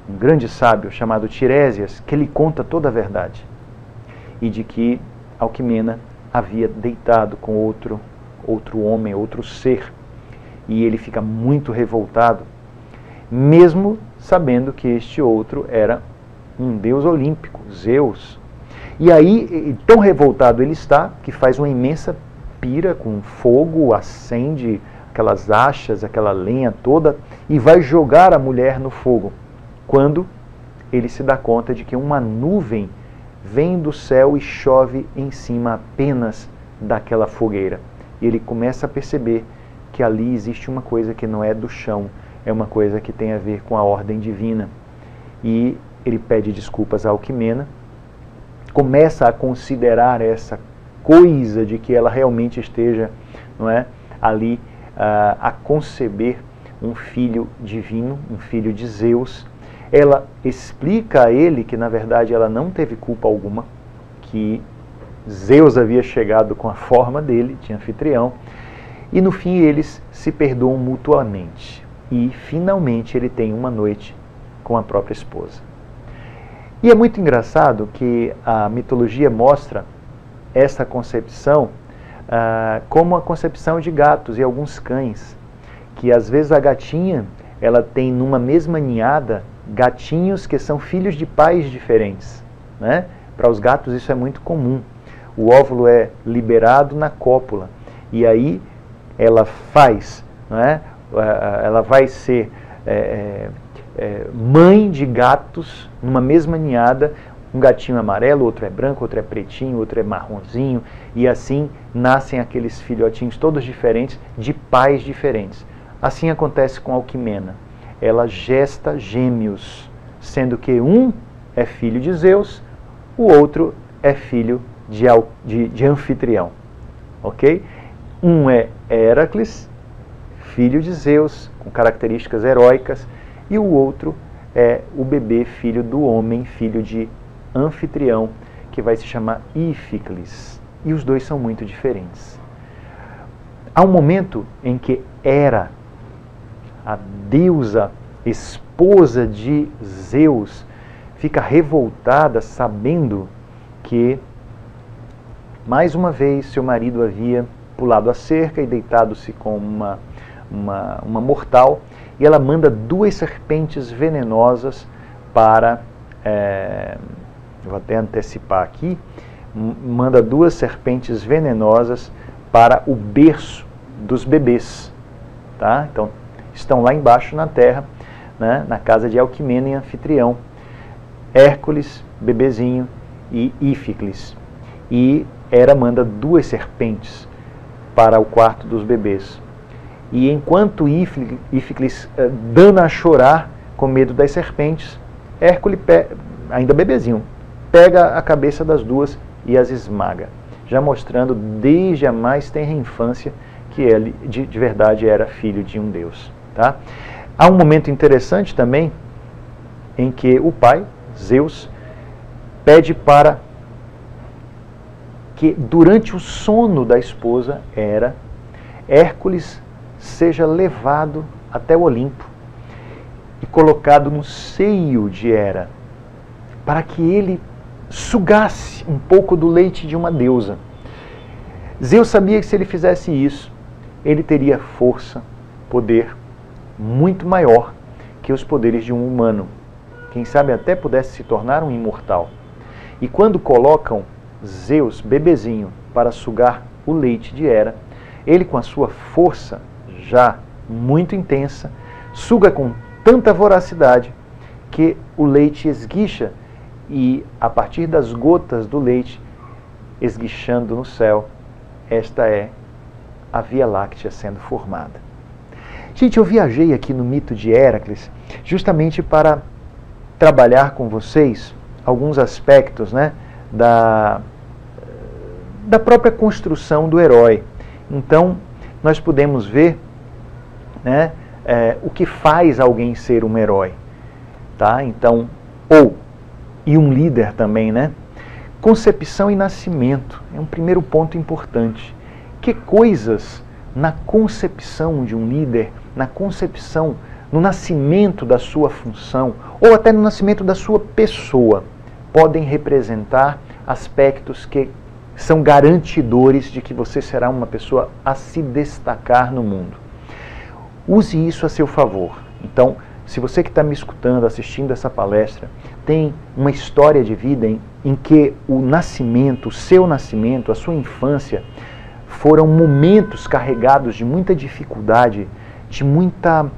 um grande sábio chamado Tiresias, que lhe conta toda a verdade. E de que Alquimena havia deitado com outro homem, outro ser. E ele fica muito revoltado, mesmo sabendo que este outro era um deus olímpico, Zeus. E aí, tão revoltado ele está, que faz uma imensa pira com fogo, acende aquelas achas, aquela lenha toda, e vai jogar a mulher no fogo. Quando ele se dá conta de que uma nuvem vem do céu e chove em cima apenas daquela fogueira. E ele começa a perceber que ali existe uma coisa que não é do chão, é uma coisa que tem a ver com a ordem divina. E ele pede desculpas a Alquimena, começa a considerar essa coisa de que ela realmente esteja, não é, ali a conceber um filho divino, um filho de Zeus. Ela explica a ele que na verdade ela não teve culpa alguma, que Zeus havia chegado com a forma dele, de anfitrião, e no fim eles se perdoam mutuamente. E finalmente ele tem uma noite com a própria esposa. E é muito engraçado que a mitologia mostra essa concepção como a concepção de gatos e alguns cães, que às vezes a gatinha ela tem numa mesma ninhada gatinhos que são filhos de pais diferentes, né? Para os gatos isso é muito comum. O óvulo é liberado na cópula e aí ela faz, né? Ela vai ser mãe de gatos numa mesma ninhada. Um gatinho amarelo, outro é branco, outro é pretinho, outro é marronzinho, e assim nascem aqueles filhotinhos todos diferentes, de pais diferentes. Assim acontece com Alquimena. Ela gesta gêmeos, sendo que um é filho de Zeus, o outro é filho de Anfitrião. Ok? Um é Heracles, filho de Zeus, com características heróicas, e o outro é o bebê filho do homem, filho de Anfitrião, que vai se chamar Íficles. E os dois são muito diferentes. Há um momento em que Hera, a deusa esposa de Zeus, fica revoltada sabendo que, mais uma vez, seu marido havia pulado a cerca e deitado-se com uma mortal, e ela manda 2 serpentes venenosas para... vou até antecipar aqui, manda 2 serpentes venenosas para o berço dos bebês. Tá? Então, estão lá embaixo na terra, né, na casa de Alquimena e Anfitrião, Hércules, bebezinho, e Íficles. E Hera manda 2 serpentes para o quarto dos bebês. E enquanto Íficles dana a chorar com medo das serpentes, Hércules, ainda bebezinho, pega a cabeça das 2 e as esmaga, já mostrando desde a mais tenra infância que ele de verdade era filho de um deus. Tá? Há um momento interessante também em que o pai, Zeus, pede para que durante o sono da esposa Hera, Hércules seja levado até o Olimpo e colocado no seio de Hera, para que ele sugasse um pouco do leite de uma deusa. Zeus sabia que se ele fizesse isso, ele teria força, poder muito maior que os poderes de um humano. Quem sabe até pudesse se tornar um imortal. E quando colocam Zeus, bebezinho, para sugar o leite de Hera, ele, com a sua força já muito intensa, suga com tanta voracidade que o leite esguicha e, a partir das gotas do leite esguichando no céu, esta é a Via Láctea sendo formada. Gente, eu viajei aqui no mito de Héracles justamente para trabalhar com vocês alguns aspectos, né, da própria construção do herói. Então, nós podemos ver, né, o que faz alguém ser um herói, tá? Então, e um líder também, né? Concepção e nascimento é um primeiro ponto importante. Que coisas na concepção de um líder, na concepção, no nascimento da sua função, ou até no nascimento da sua pessoa, podem representar aspectos que são garantidores de que você será uma pessoa a se destacar no mundo. Use isso a seu favor. Então, se você que está me escutando, assistindo essa palestra, tem uma história de vida em que o nascimento, o seu nascimento, a sua infância, foram momentos carregados de muita dificuldade, de muita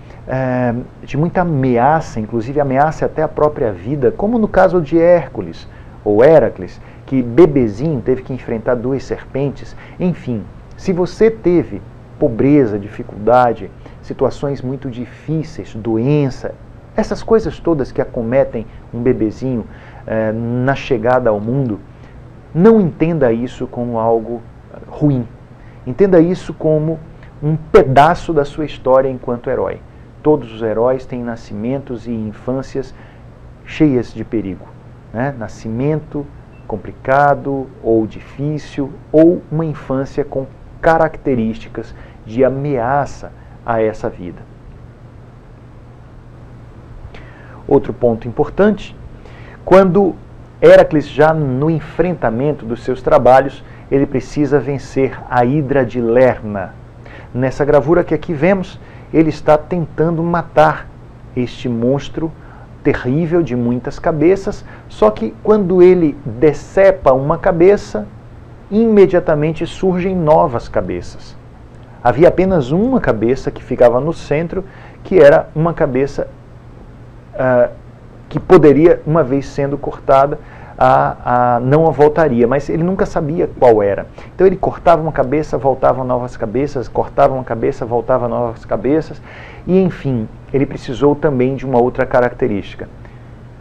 ameaça, inclusive ameaça até a própria vida, como no caso de Hércules ou Héracles, que bebezinho teve que enfrentar 2 serpentes. Enfim, se você teve pobreza, dificuldade, situações muito difíceis, doença, essas coisas todas que acometem um bebezinho na chegada ao mundo, não entenda isso como algo ruim. Entenda isso como um pedaço da sua história enquanto herói. Todos os heróis têm nascimentos e infâncias cheias de perigo, né? Nascimento complicado ou difícil, ou uma infância com características de ameaça a essa vida. Outro ponto importante, quando Héracles, já no enfrentamento dos seus trabalhos, ele precisa vencer a Hidra de Lerna. Nessa gravura que aqui vemos, ele está tentando matar este monstro terrível de muitas cabeças, só que quando ele decepa uma cabeça, imediatamente surgem novas cabeças. Havia apenas uma cabeça que ficava no centro, que era uma cabeça que poderia, uma vez sendo cortada, não a voltaria, mas ele nunca sabia qual era. Então ele cortava uma cabeça, voltavam novas cabeças, cortava uma cabeça, voltavam novas cabeças, e enfim, ele precisou também de uma outra característica: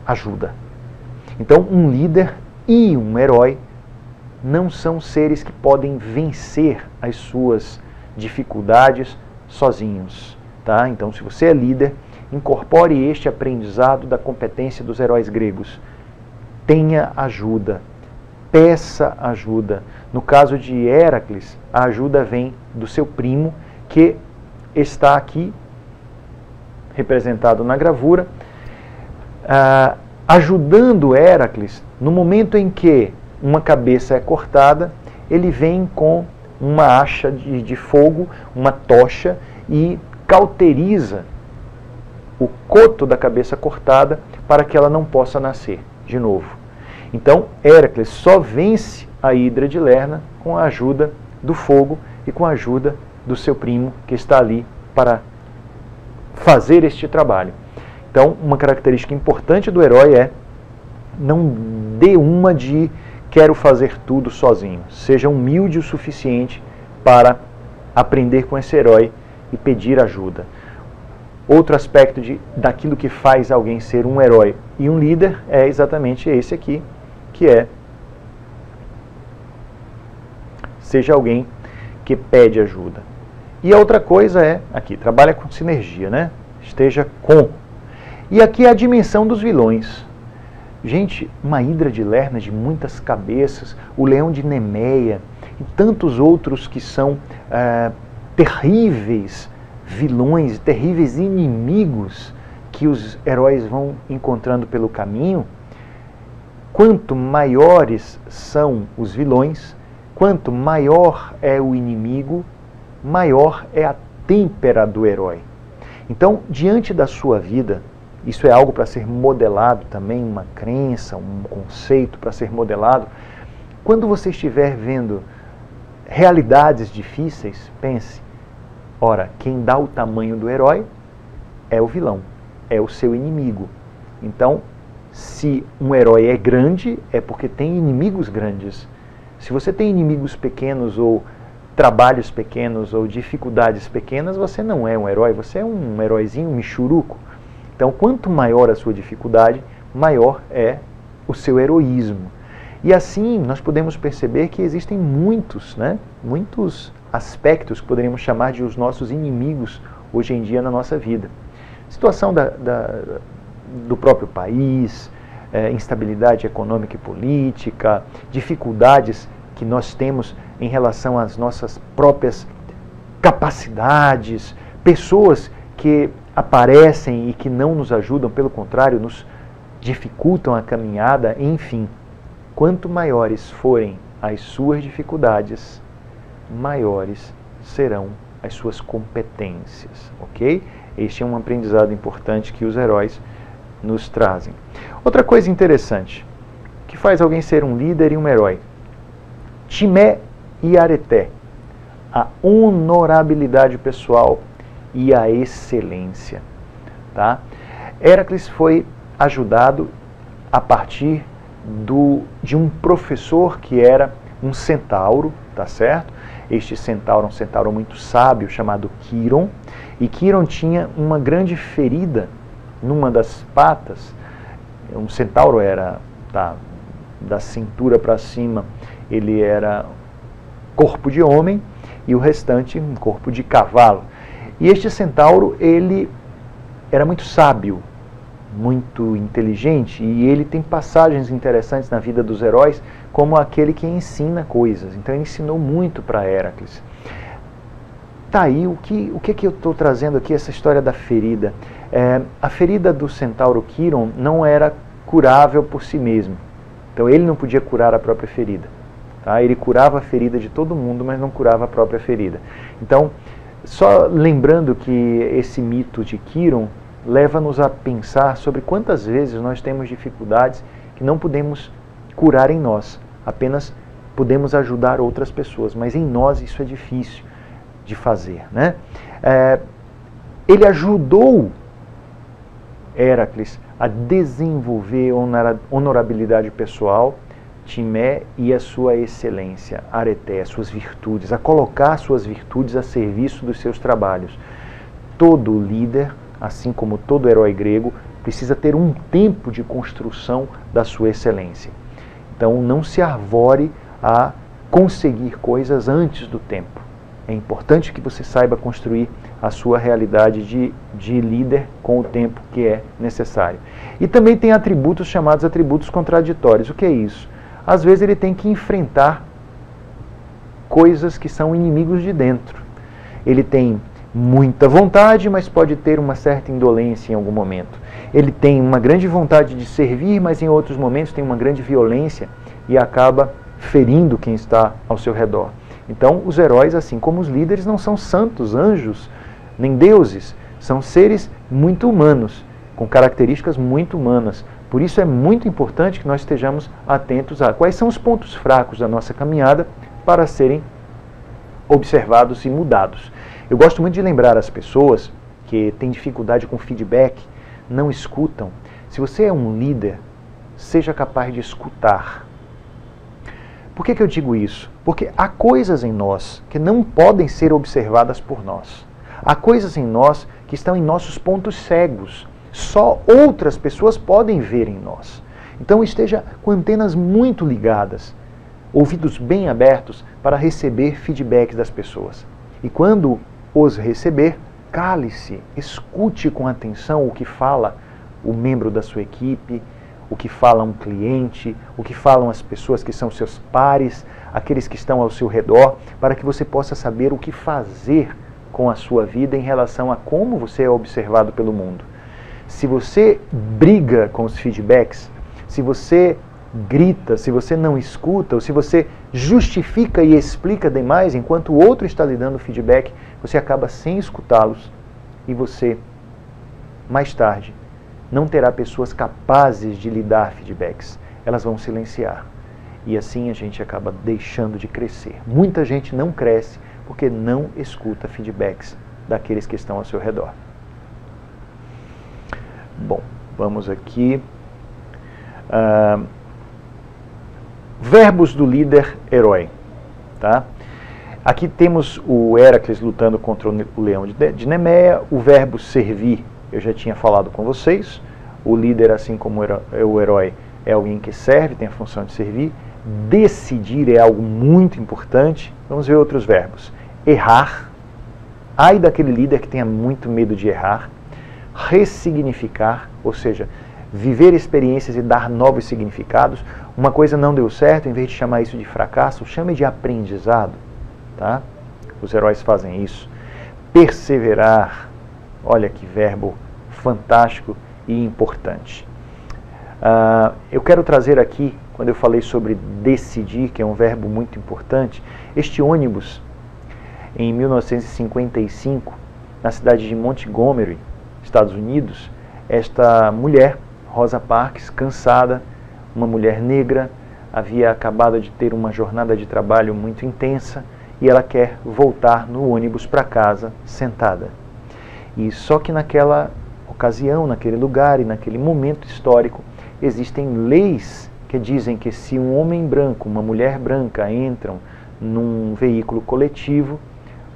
ajuda. Então um líder e um herói não são seres que podem vencer as suas dificuldades sozinhos, tá? Então, se você é líder, incorpore este aprendizado da competência dos heróis gregos. Tenha ajuda, peça ajuda. No caso de Héracles, a ajuda vem do seu primo, que está aqui representado na gravura, ajudando Héracles no momento em que uma cabeça é cortada. Ele vem com uma acha de fogo, uma tocha, e cauteriza o coto da cabeça cortada para que ela não possa nascer de novo. Então, Héracles só vence a Hidra de Lerna com a ajuda do fogo e com a ajuda do seu primo, que está ali para fazer este trabalho. Então, uma característica importante do herói é: não dê uma de quero fazer tudo sozinho. Seja humilde o suficiente para aprender com esse herói e pedir ajuda. Outro aspecto daquilo que faz alguém ser um herói e um líder é exatamente esse aqui, que é: seja alguém que pede ajuda. E a outra coisa é, aqui, trabalha com sinergia, né? Esteja com. E aqui é a dimensão dos vilões. Gente, uma Hidra de Lerna de muitas cabeças, o leão de Nemeia e tantos outros que são terríveis vilões, terríveis inimigos que os heróis vão encontrando pelo caminho. Quanto maiores são os vilões, quanto maior é o inimigo, maior é a têmpera do herói. Então, diante da sua vida, isso é algo para ser modelado também, uma crença, um conceito para ser modelado. Quando você estiver vendo realidades difíceis, pense, ora, quem dá o tamanho do herói é o vilão, é o seu inimigo. Então, se um herói é grande, é porque tem inimigos grandes. Se você tem inimigos pequenos, ou trabalhos pequenos, ou dificuldades pequenas, você não é um herói, você é um heróizinho, um michuruco. Então, quanto maior a sua dificuldade, maior é o seu heroísmo. E assim, nós podemos perceber que existem muitos aspectos que poderíamos chamar de os nossos inimigos hoje em dia na nossa vida. Situação do próprio país, instabilidade econômica e política, dificuldades que nós temos em relação às nossas próprias capacidades, pessoas que aparecem e que não nos ajudam, pelo contrário, nos dificultam a caminhada, enfim. Quanto maiores forem as suas dificuldades, maiores serão as suas competências, ok? Este é um aprendizado importante que os heróis nos trazem. Outra coisa interessante, que faz alguém ser um líder e um herói. Timé e areté, a honorabilidade pessoal e a excelência. Tá? Héracles foi ajudado a partir de um professor que era um centauro, tá certo? Este centauro é um centauro muito sábio, chamado Quiron, e Quiron tinha uma grande ferida numa das patas. Um centauro era da cintura para cima, ele era corpo de homem, e o restante um corpo de cavalo. E este centauro, ele era muito sábio, muito inteligente, e ele tem passagens interessantes na vida dos heróis, como aquele que ensina coisas. Então ele ensinou muito para Héracles. Tá aí, o que eu estou trazendo aqui, essa história da ferida? A ferida do centauro Quiron não era curável por si mesmo. Então ele não podia curar a própria ferida. Tá? Ele curava a ferida de todo mundo, mas não curava a própria ferida. Então, só lembrando que esse mito de Quiron leva-nos a pensar sobre quantas vezes nós temos dificuldades que não podemos curar em nós, apenas podemos ajudar outras pessoas, mas em nós isso é difícil de fazer, né? Ele ajudou Héracles a desenvolver honorabilidade pessoal, Timé, e a sua excelência, areté, as suas virtudes, a colocar suas virtudes a serviço dos seus trabalhos. Todo líder, assim como todo herói grego, precisa ter um tempo de construção da sua excelência. Então não se arvore a conseguir coisas antes do tempo. É importante que você saiba construir a sua realidade de líder com o tempo que é necessário. E também tem atributos chamados atributos contraditórios. O que é isso? Às vezes ele tem que enfrentar coisas que são inimigos de dentro. Ele tem muita vontade, mas pode ter uma certa indolência em algum momento. Ele tem uma grande vontade de servir, mas em outros momentos tem uma grande violência e acaba ferindo quem está ao seu redor. Então, os heróis, assim como os líderes, não são santos, anjos, nem deuses. São seres muito humanos, com características muito humanas. Por isso é muito importante que nós estejamos atentos a quais são os pontos fracos da nossa caminhada para serem observados e mudados. Eu gosto muito de lembrar as pessoas que têm dificuldade com feedback, não escutam. Se você é um líder, seja capaz de escutar. Por que eu digo isso? Porque há coisas em nós que não podem ser observadas por nós. Há coisas em nós que estão em nossos pontos cegos. Só outras pessoas podem ver em nós. Então esteja com antenas muito ligadas, ouvidos bem abertos para receber feedbacks das pessoas. E quando os receber, cale-se, escute com atenção o que fala o membro da sua equipe, o que fala um cliente, o que falam as pessoas que são seus pares, aqueles que estão ao seu redor, para que você possa saber o que fazer com a sua vida em relação a como você é observado pelo mundo. Se você briga com os feedbacks, se você grita, se você não escuta, ou se você justifica e explica demais enquanto o outro está lhe dando feedback, você acaba sem escutá-los e você, mais tarde, não terá pessoas capazes de lhe dar feedbacks. Elas vão silenciar. E assim a gente acaba deixando de crescer. Muita gente não cresce porque não escuta feedbacks daqueles que estão ao seu redor. Bom, vamos aqui. Verbos do líder herói. Tá? Aqui temos o Héracles lutando contra o leão de Nemeia. O verbo servir, eu já tinha falado com vocês. O líder, assim como o herói, é alguém que serve, tem a função de servir. Decidir é algo muito importante. Vamos ver outros verbos. Errar. Ai daquele líder que tenha muito medo de errar. Ressignificar, ou seja, viver experiências e dar novos significados. Uma coisa não deu certo, em vez de chamar isso de fracasso, chame de aprendizado. Tá? Os heróis fazem isso. Perseverar. Olha que verbo fantástico e importante. Eu quero trazer aqui, quando eu falei sobre decidir, que é um verbo muito importante, este ônibus, em 1955, na cidade de Montgomery, Estados Unidos, esta mulher, Rosa Parks, cansada, uma mulher negra, havia acabado de ter uma jornada de trabalho muito intensa e ela quer voltar no ônibus para casa sentada. E só que naquela ocasião, naquele lugar e naquele momento histórico, existem leis que dizem que se um homem branco, uma mulher branca entram num veículo coletivo,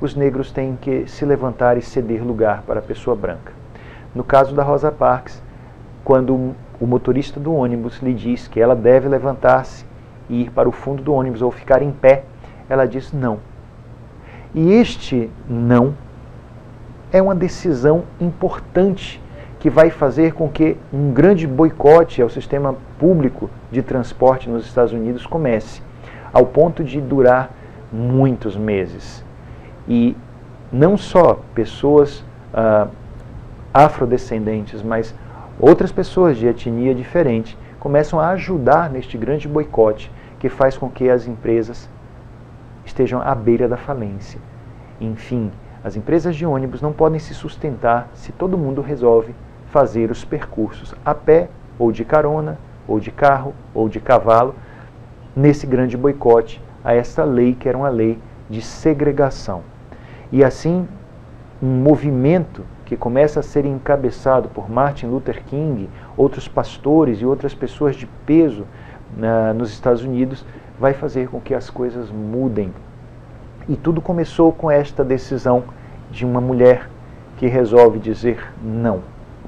os negros têm que se levantar e ceder lugar para a pessoa branca. No caso da Rosa Parks, quando o motorista do ônibus lhe diz que ela deve levantar-se e ir para o fundo do ônibus ou ficar em pé, ela diz não. E este não é uma decisão importante que vai fazer com que um grande boicote ao sistema público de transporte nos Estados Unidos comece, ao ponto de durar muitos meses. E não só pessoas afrodescendentes, mas outras pessoas de etnia diferente começam a ajudar neste grande boicote que faz com que as empresas estejam à beira da falência. Enfim, as empresas de ônibus não podem se sustentar se todo mundo resolve fazer os percursos a pé, ou de carona, ou de carro, ou de cavalo, nesse grande boicote a esta lei que era uma lei de segregação. E assim, um movimento que começa a ser encabeçado por Martin Luther King, outros pastores e outras pessoas de peso nos Estados Unidos, vai fazer com que as coisas mudem. E tudo começou com esta decisão de uma mulher que resolve dizer não,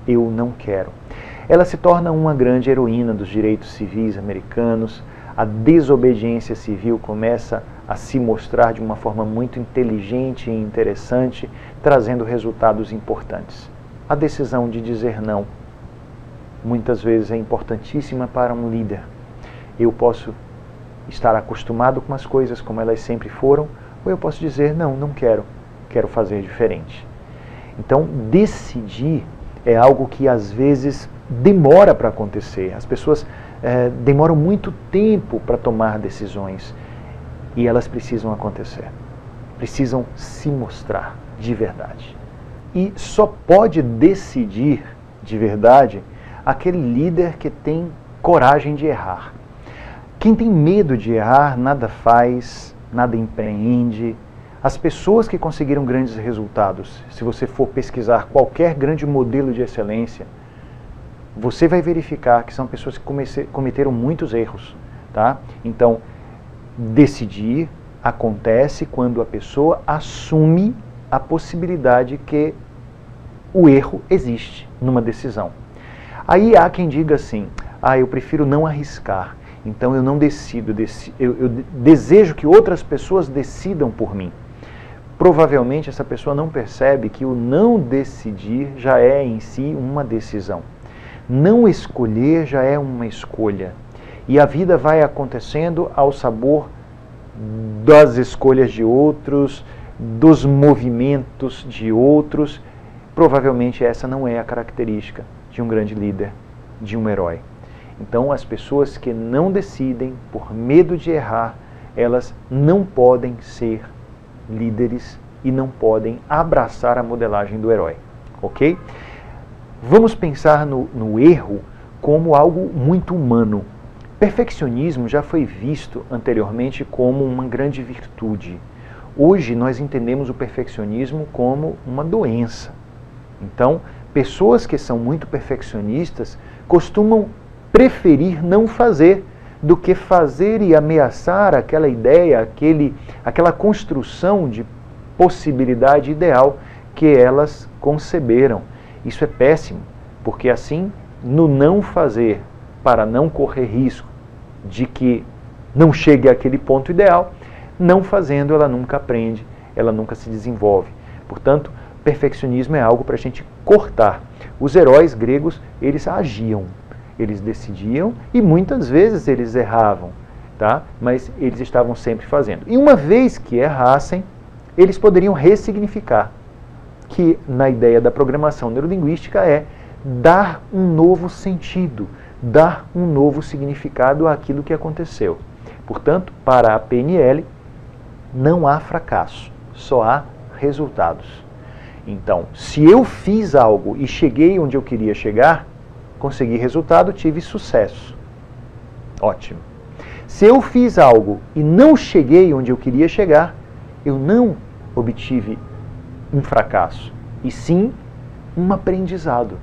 eu não quero. Ela se torna uma grande heroína dos direitos civis americanos. A desobediência civil começa a se mostrar de uma forma muito inteligente e interessante, trazendo resultados importantes. A decisão de dizer não, muitas vezes é importantíssima para um líder. Eu posso estar acostumado com as coisas como elas sempre foram, ou eu posso dizer, não, não quero, quero fazer diferente. Então, decidir é algo que às vezes demora para acontecer. As pessoas demoram muito tempo para tomar decisões e elas precisam acontecer. Precisam se mostrar de verdade. E só pode decidir de verdade aquele líder que tem coragem de errar. Quem tem medo de errar, nada faz, nada empreende. As pessoas que conseguiram grandes resultados, se você for pesquisar qualquer grande modelo de excelência, você vai verificar que são pessoas que cometeram muitos erros. Tá? Então, decidir acontece quando a pessoa assume a possibilidade que o erro existe numa decisão. Aí há quem diga assim, eu prefiro não arriscar, então eu não decido, eu desejo que outras pessoas decidam por mim. Provavelmente essa pessoa não percebe que o não decidir já é em si uma decisão. Não escolher já é uma escolha. E a vida vai acontecendo ao sabor das escolhas de outros, dos movimentos de outros. Provavelmente essa não é a característica de um grande líder, de um herói. Então as pessoas que não decidem por medo de errar, elas não podem ser líderes e não podem abraçar a modelagem do herói, ok? Vamos pensar no erro como algo muito humano. Perfeccionismo já foi visto anteriormente como uma grande virtude. Hoje nós entendemos o perfeccionismo como uma doença. Então, pessoas que são muito perfeccionistas costumam preferir não fazer do que fazer e ameaçar aquela ideia, aquela construção de possibilidade ideal que elas conceberam. Isso é péssimo, porque assim, no não fazer, para não correr risco de que não chegue àquele ponto ideal, não fazendo ela nunca aprende, ela nunca se desenvolve. Portanto, perfeccionismo é algo para a gente cortar. Os heróis gregos, eles agiam, eles decidiam e muitas vezes eles erravam, tá? Mas eles estavam sempre fazendo. E uma vez que errassem, eles poderiam ressignificar, que na ideia da programação neurolinguística é dar um novo sentido, dar um novo significado àquilo que aconteceu. Portanto, para a PNL, não há fracasso, só há resultados. Então, se eu fiz algo e cheguei onde eu queria chegar, consegui resultado, tive sucesso. Ótimo. Se eu fiz algo e não cheguei onde eu queria chegar, eu não obtive um fracasso, e sim um aprendizado.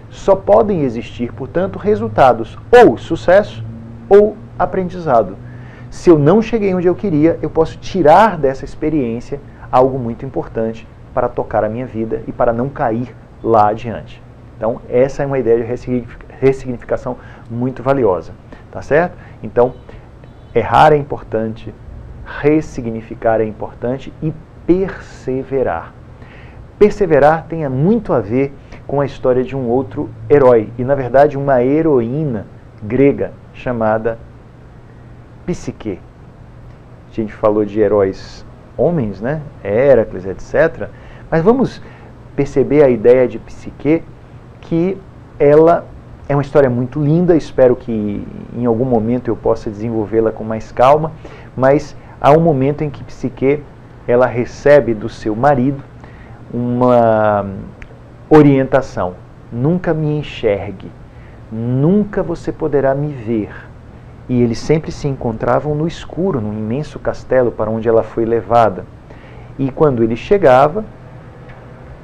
Só podem existir, portanto, resultados ou sucesso ou aprendizado. Se eu não cheguei onde eu queria, eu posso tirar dessa experiência algo muito importante para tocar a minha vida e para não cair lá adiante. Então, essa é uma ideia de ressignificação muito valiosa, tá certo? Então, errar é importante, ressignificar é importante e perseverar. Perseverar tem muito a ver com a história de um outro herói, e na verdade uma heroína grega chamada Psique. A gente falou de heróis homens, né? Héracles, etc. Mas vamos perceber a ideia de Psique, que ela é uma história muito linda, espero que em algum momento eu possa desenvolvê-la com mais calma, mas há um momento em que Psique ela recebe do seu marido uma orientação: nunca me enxergue, nunca você poderá me ver. E eles sempre se encontravam no escuro, num imenso castelo para onde ela foi levada. E quando ele chegava,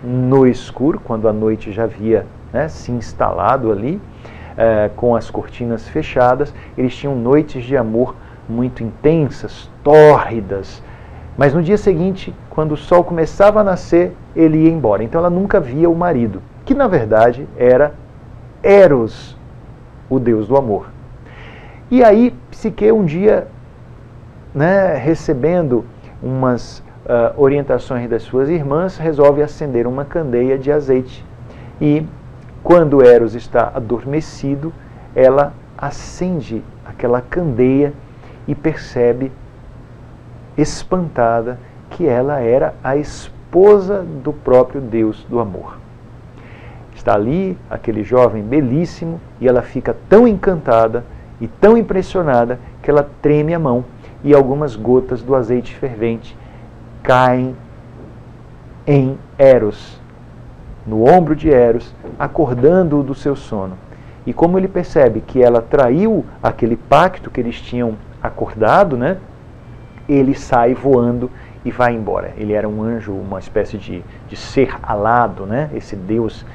no escuro, quando a noite já havia se instalado ali, com as cortinas fechadas, eles tinham noites de amor muito intensas, tórridas. Mas no dia seguinte, quando o sol começava a nascer, ele ia embora. Então ela nunca via o marido, que na verdade era Eros, o deus do amor. E aí, Psique um dia, recebendo umas orientações das suas irmãs, resolve acender uma candeia de azeite. E quando Eros está adormecido, ela acende aquela candeia e percebe, espantada, que ela era a esposa do próprio Deus do amor. Está ali aquele jovem belíssimo e ela fica tão encantada e tão impressionada que ela treme a mão e algumas gotas do azeite fervente caem em Eros, no ombro de Eros, acordando-o do seu sono. E como ele percebe que ela traiu aquele pacto que eles tinham acordado, ele sai voando e vai embora. Ele era um anjo, uma espécie de ser alado, esse Deus,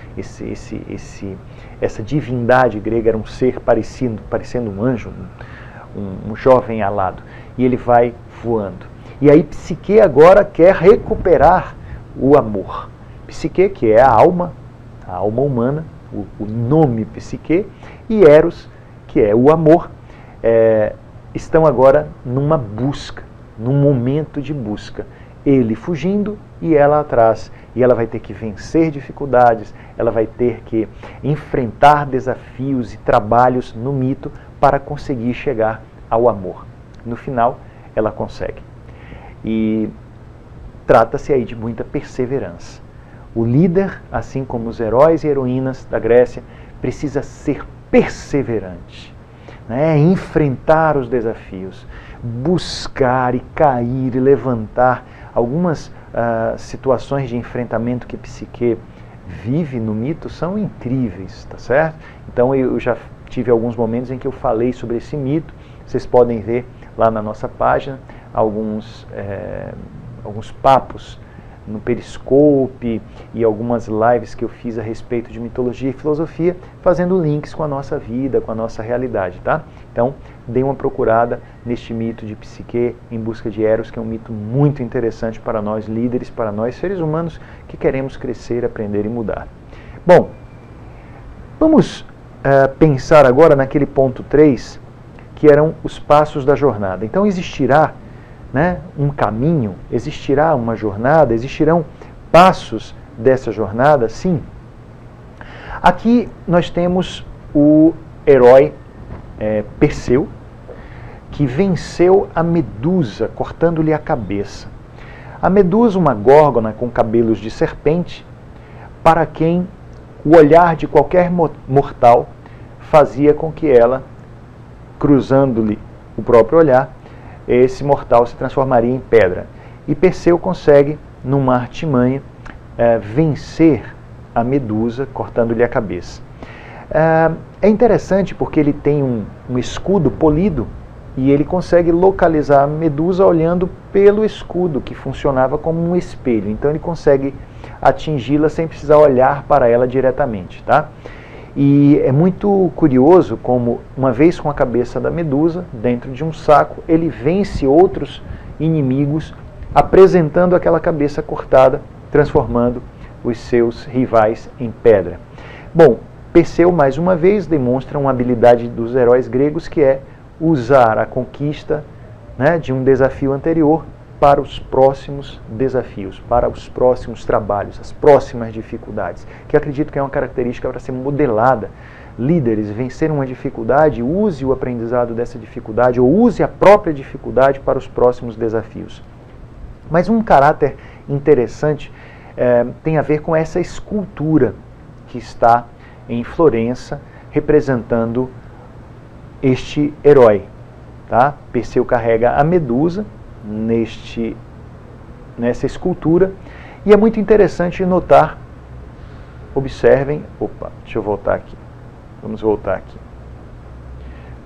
essa divindade grega era um ser parecendo um anjo, um jovem alado. E ele vai voando. E aí Psique agora quer recuperar o amor. Psique, que é a alma humana, o nome Psique, e Eros, que é o amor, estão agora numa busca, num momento de busca. Ele fugindo e ela atrás. E ela vai ter que vencer dificuldades, ela vai ter que enfrentar desafios e trabalhos no mito para conseguir chegar ao amor. No final, ela consegue. E trata-se aí de muita perseverança. O líder, assim como os heróis e heroínas da Grécia, precisa ser perseverante, enfrentar os desafios, buscar e cair e levantar. Algumas situações de enfrentamento que Psique vive no mito são incríveis, tá certo? Então eu já tive alguns momentos em que eu falei sobre esse mito, vocês podem ver lá na nossa página alguns papos no Periscope e algumas lives que eu fiz a respeito de mitologia e filosofia, fazendo links com a nossa vida, com a nossa realidade, tá? Então, dê uma procurada neste mito de Psique em busca de Eros, que é um mito muito interessante para nós líderes, para nós seres humanos que queremos crescer, aprender e mudar. Bom, vamos pensar agora naquele ponto 3, que eram os passos da jornada. Então, existirá um caminho, existirá uma jornada, existirão passos dessa jornada? Sim. Aqui nós temos o herói Perseu, que venceu a Medusa, cortando-lhe a cabeça. A Medusa, uma górgona com cabelos de serpente, para quem o olhar de qualquer mortal fazia com que ela, cruzando-lhe o próprio olhar, esse mortal se transformaria em pedra. E Perseu consegue, numa artimanha, vencer a Medusa, cortando-lhe a cabeça. É interessante porque ele tem um escudo polido e ele consegue localizar a Medusa olhando pelo escudo, que funcionava como um espelho. Então ele consegue atingi-la sem precisar olhar para ela diretamente, tá? E é muito curioso como, uma vez com a cabeça da Medusa, dentro de um saco, ele vence outros inimigos, apresentando aquela cabeça cortada, transformando os seus rivais em pedra. Bom, Perseu, mais uma vez, demonstra uma habilidade dos heróis gregos, que é usar a conquista de um desafio anterior para os próximos desafios, para os próximos trabalhos, as próximas dificuldades, que eu acredito que é uma característica para ser modelada. Líderes, vencer uma dificuldade, use o aprendizado dessa dificuldade, ou use a própria dificuldade para os próximos desafios. Mas um caráter interessante tem a ver com essa escultura que está em Florença, representando este herói. Tá? Perseu carrega a Medusa nessa escultura, e é muito interessante notar, observem, deixa eu voltar aqui, vamos voltar aqui,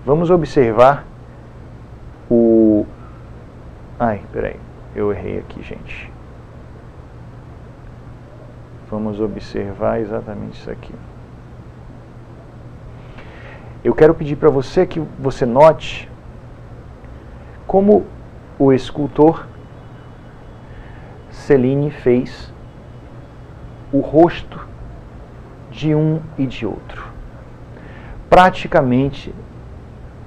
vamos observar peraí, eu errei aqui, gente, vamos observar exatamente isso aqui. Eu quero pedir para você que você note como o escultor Cellini fez o rosto de um e de outro. Praticamente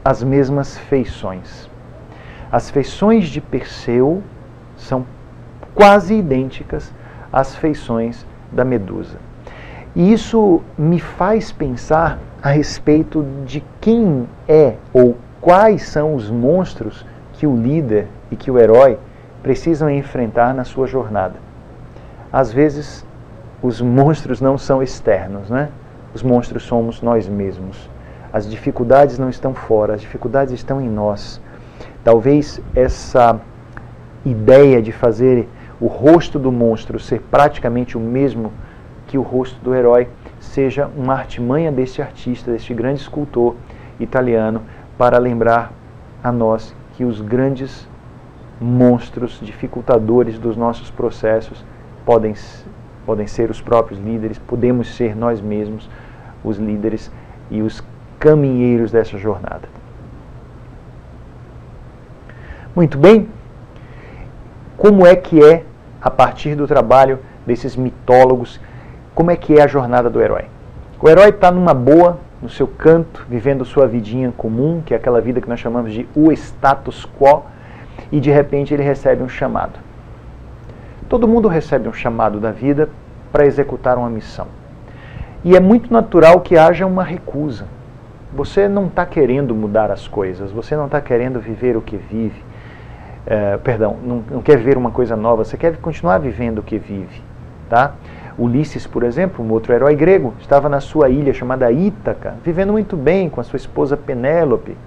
as mesmas feições. As feições de Perseu são quase idênticas às feições da Medusa. E isso me faz pensar a respeito de quem é ou quais são os monstros que o líder e que o herói precisam enfrentar na sua jornada. Às vezes, os monstros não são externos, né? Os monstros somos nós mesmos. As dificuldades não estão fora, as dificuldades estão em nós. Talvez essa ideia de fazer o rosto do monstro ser praticamente o mesmo que o rosto do herói seja uma artimanha deste artista, deste grande escultor italiano, para lembrar a nós que os grandes monstros dificultadores dos nossos processos podem ser os próprios líderes, podemos ser nós mesmos os líderes e os caminheiros dessa jornada. Muito bem, como é que é, a partir do trabalho desses mitólogos, como é que é a jornada do herói? O herói está numa boa, no seu canto, vivendo sua vidinha comum, que é aquela vida que nós chamamos de o status quo, e de repente ele recebe um chamado. Todo mundo recebe um chamado da vida para executar uma missão. E é muito natural que haja uma recusa. Você não está querendo mudar as coisas, você não está querendo viver o que vive, não quer ver uma coisa nova, você quer continuar vivendo o que vive. Tá? Ulisses, por exemplo, um outro herói grego, estava na sua ilha chamada Ítaca, vivendo muito bem com a sua esposa Penélope,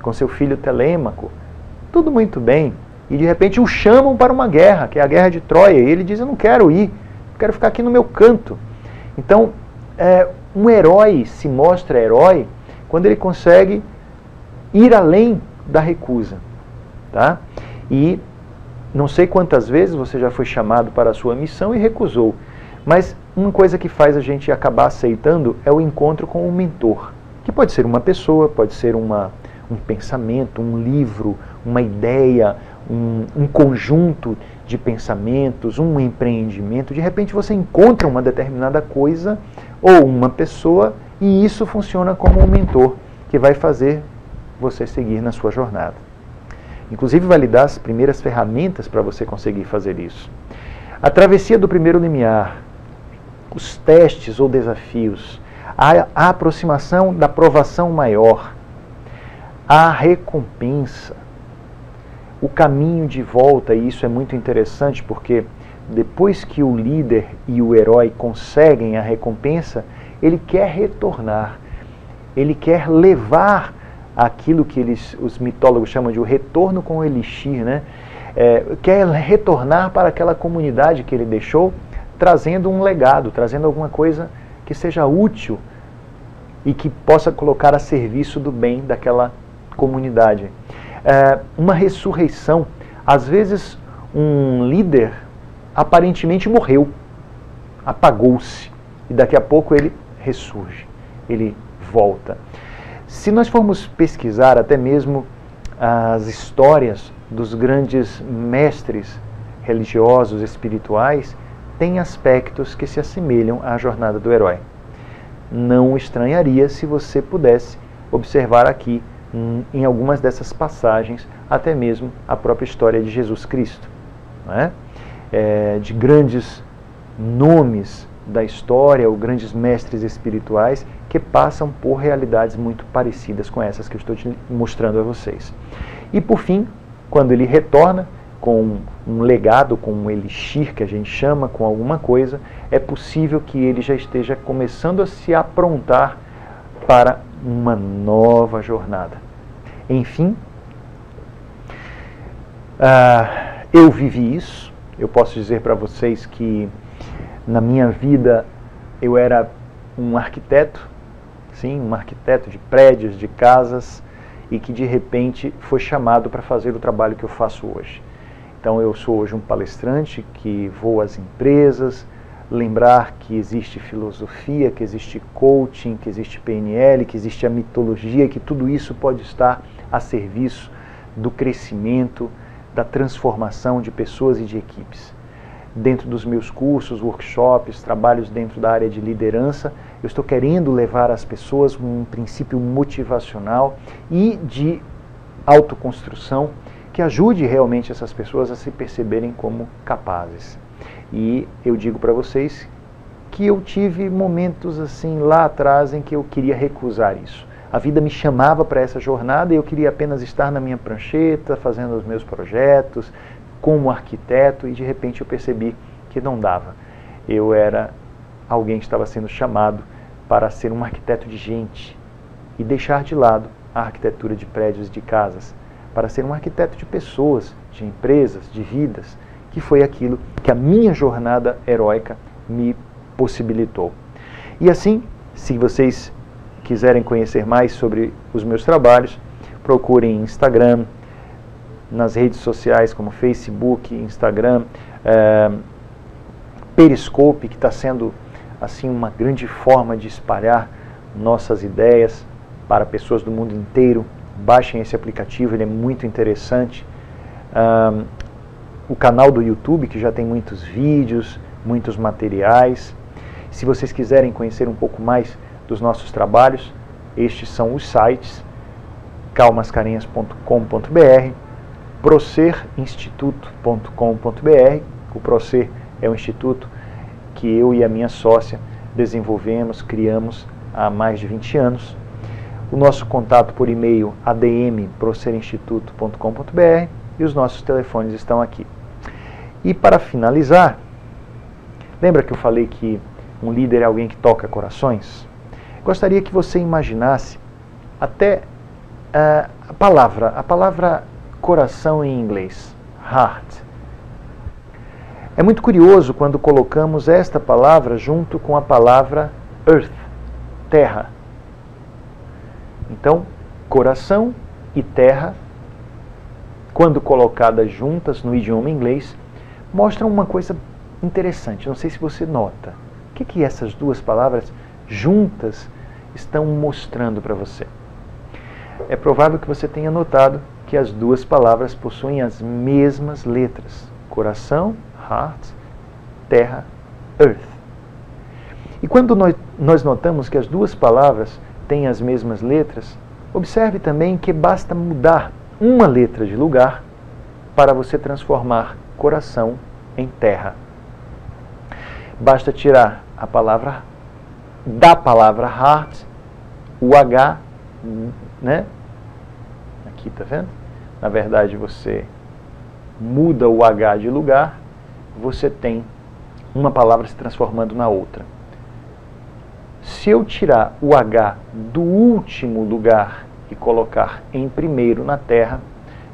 com seu filho Telêmaco, tudo muito bem. E de repente o chamam para uma guerra, que é a guerra de Troia, e ele diz: eu não quero ir, eu quero ficar aqui no meu canto. Então, um herói se mostra herói quando ele consegue ir além da recusa. Tá? E não sei quantas vezes você já foi chamado para a sua missão e recusou, mas uma coisa que faz a gente acabar aceitando é o encontro com um mentor, que pode ser uma pessoa, pode ser um pensamento, um livro, uma ideia, um conjunto de pensamentos, um empreendimento. De repente você encontra uma determinada coisa ou uma pessoa e isso funciona como um mentor que vai fazer você seguir na sua jornada. Inclusive vai lhe dar as primeiras ferramentas para você conseguir fazer isso. A travessia do primeiro limiar, os testes ou desafios, a aproximação da provação maior, a recompensa, o caminho de volta, e isso é muito interessante porque depois que o líder e o herói conseguem a recompensa, ele quer retornar, ele quer levar aquilo que os mitólogos chamam de o retorno com o elixir, né? Quer retornar para aquela comunidade que ele deixou, trazendo um legado, trazendo alguma coisa que seja útil e que possa colocar a serviço do bem daquela comunidade. Uma ressurreição. Às vezes um líder aparentemente morreu, apagou-se, e daqui a pouco ele ressurge, ele volta. Se nós formos pesquisar até mesmo as histórias dos grandes mestres religiosos, espirituais, tem aspectos que se assemelham à jornada do herói. Não estranharia se você pudesse observar aqui, em algumas dessas passagens, até mesmo a própria história de Jesus Cristo, não é? De grandes nomes da história, ou grandes mestres espirituais que passam por realidades muito parecidas com essas que eu estou te mostrando a vocês. E por fim, quando ele retorna com um legado, com um elixir que a gente chama, com alguma coisa, é possível que ele já esteja começando a se aprontar para uma nova jornada. Enfim, eu vivi isso. Eu posso dizer para vocês que na minha vida eu era um arquiteto, sim, um arquiteto de prédios, de casas, e que de repente foi chamado para fazer o trabalho que eu faço hoje. Então eu sou hoje um palestrante que vou às empresas, lembrar que existe filosofia, que existe coaching, que existe PNL, que existe a mitologia, que tudo isso pode estar a serviço do crescimento, da transformação de pessoas e de equipes. Dentro dos meus cursos, workshops, trabalhos dentro da área de liderança, eu estou querendo levar às pessoas um princípio motivacional e de autoconstrução que ajude realmente essas pessoas a se perceberem como capazes. E eu digo para vocês que eu tive momentos assim lá atrás em que eu queria recusar isso. A vida me chamava para essa jornada e eu queria apenas estar na minha prancheta, fazendo os meus projetos, como arquiteto, e de repente eu percebi que não dava. Eu era alguém que estava sendo chamado para ser um arquiteto de gente e deixar de lado a arquitetura de prédios e de casas, para ser um arquiteto de pessoas, de empresas, de vidas, que foi aquilo que a minha jornada heróica me possibilitou. E assim, se vocês quiserem conhecer mais sobre os meus trabalhos, procurem Instagram, nas redes sociais como Facebook, Instagram, Periscope, que está sendo assim uma grande forma de espalhar nossas ideias para pessoas do mundo inteiro. Baixem esse aplicativo, ele é muito interessante. O canal do YouTube, que já tem muitos vídeos, muitos materiais. Se vocês quiserem conhecer um pouco mais dos nossos trabalhos, estes são os sites: calmascarenhas.com.br, procerinstituto.com.br. O Procer é um instituto que eu e a minha sócia desenvolvemos, criamos há mais de 20 anos. O nosso contato por e-mail adm@procerinstituto.com.br e os nossos telefones estão aqui. E para finalizar, lembra que eu falei que um líder é alguém que toca corações? Gostaria que você imaginasse até a palavra coração em inglês, heart. É muito curioso quando colocamos esta palavra junto com a palavra earth, terra. Então, coração e terra, quando colocadas juntas no idioma inglês, mostram uma coisa interessante. Não sei se você nota. O que essas duas palavras juntas estão mostrando para você? É provável que você tenha notado que as duas palavras possuem as mesmas letras. Coração, heart, terra, earth. E quando nós notamos que as duas palavras têm as mesmas letras, observe também que basta mudar uma letra de lugar para você transformar coração em terra. Basta tirar a palavra da palavra heart, o H, né? Aqui, tá vendo? Na verdade, você muda o H de lugar, você tem uma palavra se transformando na outra. Se eu tirar o H do último lugar e colocar em primeiro na terra,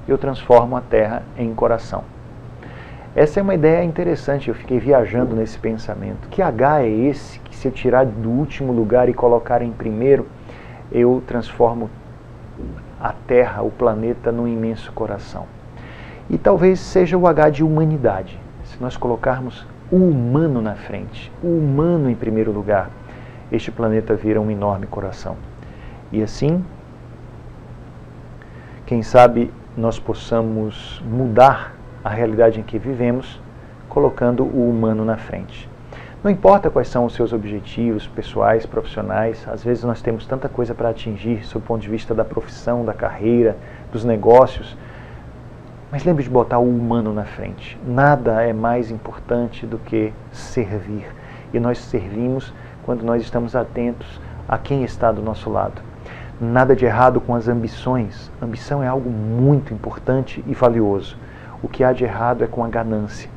eu transformo a terra em coração. Essa é uma ideia interessante, eu fiquei viajando nesse pensamento. Que H é esse que, se eu tirar do último lugar e colocar em primeiro, eu transformo a Terra, o planeta, num imenso coração? E talvez seja o H de humanidade. Se nós colocarmos o humano na frente, o humano em primeiro lugar, este planeta vira um enorme coração. E assim, quem sabe nós possamos mudar a realidade em que vivemos, colocando o humano na frente. Não importa quais são os seus objetivos pessoais, profissionais, às vezes nós temos tanta coisa para atingir, sob o ponto de vista da profissão, da carreira, dos negócios, mas lembre de botar o humano na frente. Nada é mais importante do que servir. E nós servimos quando nós estamos atentos a quem está do nosso lado. Nada de errado com as ambições. Ambição é algo muito importante e valioso. O que há de errado é com a ganância.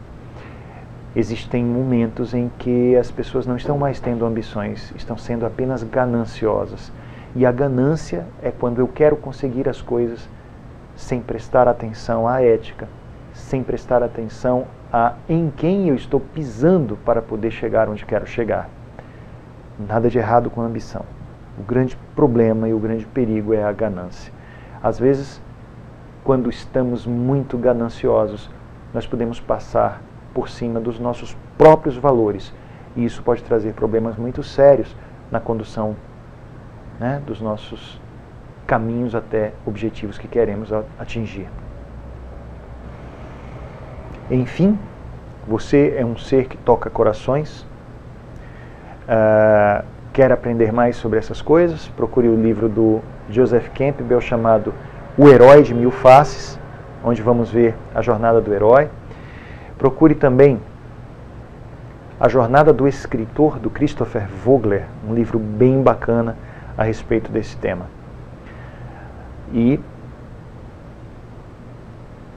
Existem momentos em que as pessoas não estão mais tendo ambições, estão sendo apenas gananciosas. E a ganância é quando eu quero conseguir as coisas sem prestar atenção à ética, sem prestar atenção a em quem eu estou pisando para poder chegar onde quero chegar. Nada de errado com a ambição. O grande problema e o grande perigo é a ganância. Às vezes, quando estamos muito gananciosos, nós podemos passar por cima dos nossos próprios valores. E isso pode trazer problemas muito sérios na condução, né, dos nossos caminhos até objetivos que queremos atingir. Enfim, você é um ser que toca corações. Quer aprender mais sobre essas coisas? Procure o livro do Joseph Campbell chamado O Herói de Mil Faces, onde vamos ver a jornada do herói. Procure também A Jornada do Escritor, do Christopher Vogler, um livro bem bacana a respeito desse tema. E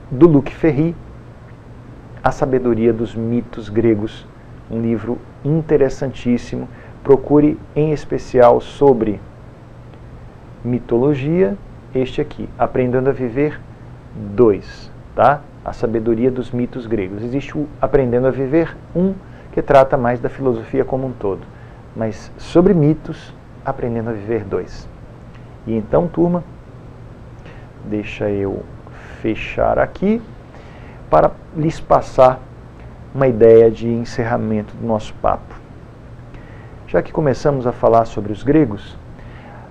do Luc Ferry, A Sabedoria dos Mitos Gregos, um livro interessantíssimo. Procure em especial sobre mitologia, este aqui, Aprendendo a Viver 2, tá? A Sabedoria dos Mitos Gregos. Existe o Aprendendo a Viver 1, que trata mais da filosofia como um todo. Mas sobre mitos, Aprendendo a Viver 2. E então, turma, deixa eu fechar aqui para lhes passar uma ideia de encerramento do nosso papo. Já que começamos a falar sobre os gregos,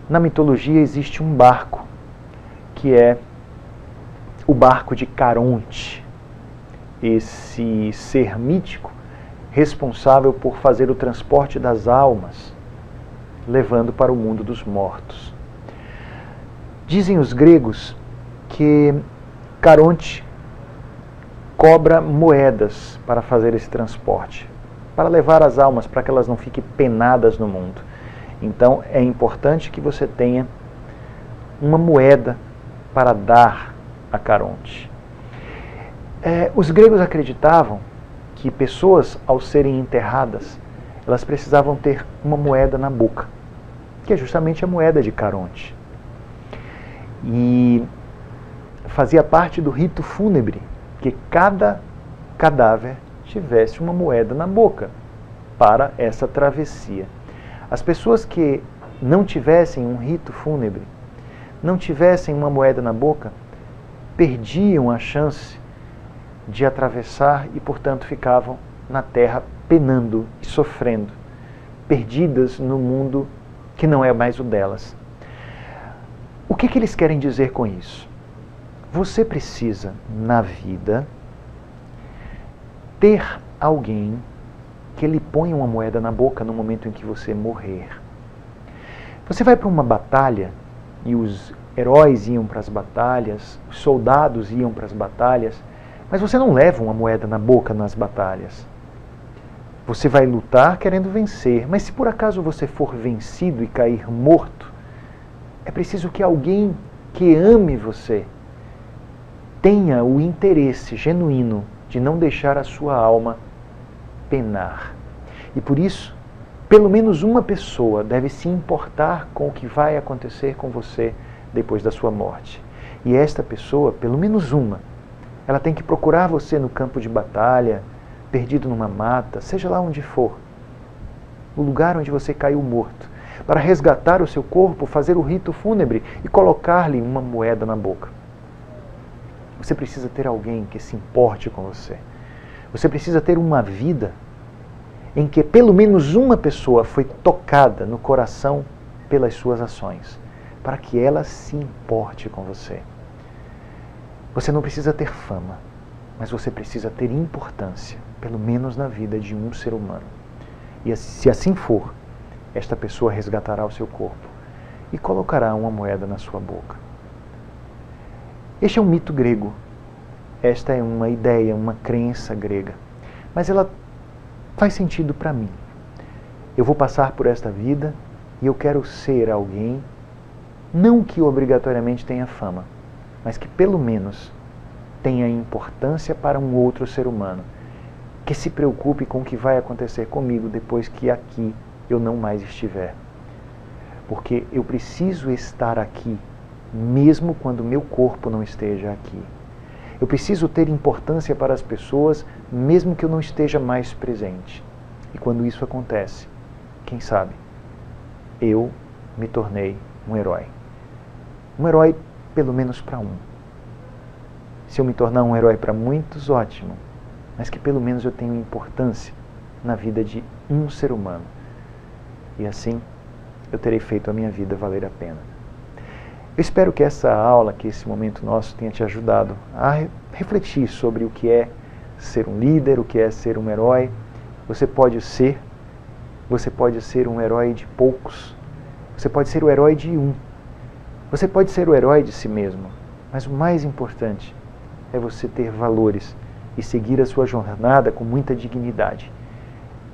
na mitologia existe um barco, que é o barco de Caronte, esse ser mítico responsável por fazer o transporte das almas, levando para o mundo dos mortos. Dizem os gregos que Caronte cobra moedas para fazer esse transporte, para levar as almas, para que elas não fiquem penadas no mundo. Então é importante que você tenha uma moeda para dar a Caronte. Os gregos acreditavam que pessoas, ao serem enterradas, elas precisavam ter uma moeda na boca, que é justamente a moeda de Caronte. E fazia parte do rito fúnebre que cada cadáver tivesse uma moeda na boca para essa travessia. As pessoas que não tivessem um rito fúnebre, não tivessem uma moeda na boca, perdiam a chance de atravessar e, portanto, ficavam na terra penando e sofrendo, perdidas no mundo que não é mais o delas. O que eles querem dizer com isso? Você precisa, na vida, ter alguém que lhe ponha uma moeda na boca no momento em que você morrer. Você vai para uma batalha e os heróis iam para as batalhas, os soldados iam para as batalhas, mas você não leva uma moeda na boca nas batalhas. Você vai lutar querendo vencer, mas se por acaso você for vencido e cair morto, é preciso que alguém que ame você tenha o interesse genuíno de não deixar a sua alma penar. E por isso, pelo menos uma pessoa deve se importar com o que vai acontecer com você depois da sua morte. E esta pessoa, pelo menos uma, ela tem que procurar você no campo de batalha, perdido numa mata, seja lá onde for, o lugar onde você caiu morto, para resgatar o seu corpo, fazer o rito fúnebre e colocar-lhe uma moeda na boca. Você precisa ter alguém que se importe com você. Você precisa ter uma vida em que pelo menos uma pessoa foi tocada no coração pelas suas ações, para que ela se importe com você. Você não precisa ter fama, mas você precisa ter importância, pelo menos na vida de um ser humano. E se assim for, esta pessoa resgatará o seu corpo e colocará uma moeda na sua boca. Este é um mito grego. Esta é uma ideia, uma crença grega. Mas ela faz sentido para mim. Eu vou passar por esta vida e eu quero ser alguém, não que obrigatoriamente tenha fama, mas que pelo menos tenha importância para um outro ser humano, que se preocupe com o que vai acontecer comigo depois que aqui eu não mais estiver. Porque eu preciso estar aqui, mesmo quando meu corpo não esteja aqui. Eu preciso ter importância para as pessoas, mesmo que eu não esteja mais presente. E quando isso acontece, quem sabe, eu me tornei um herói. Um herói, pelo menos para um. Se eu me tornar um herói para muitos, ótimo. Mas que pelo menos eu tenha importância na vida de um ser humano. E assim, eu terei feito a minha vida valer a pena. Eu espero que essa aula, que esse momento nosso tenha te ajudado a refletir sobre o que é ser um líder, o que é ser um herói. Você pode ser um herói de poucos, você pode ser o herói de um, você pode ser o herói de si mesmo, mas o mais importante é você ter valores e seguir a sua jornada com muita dignidade.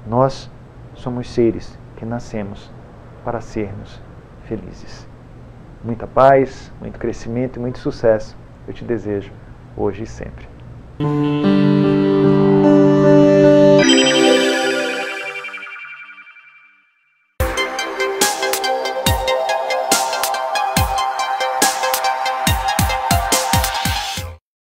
Nós somos seres que nascemos para sermos felizes. Muita paz, muito crescimento e muito sucesso eu te desejo hoje e sempre.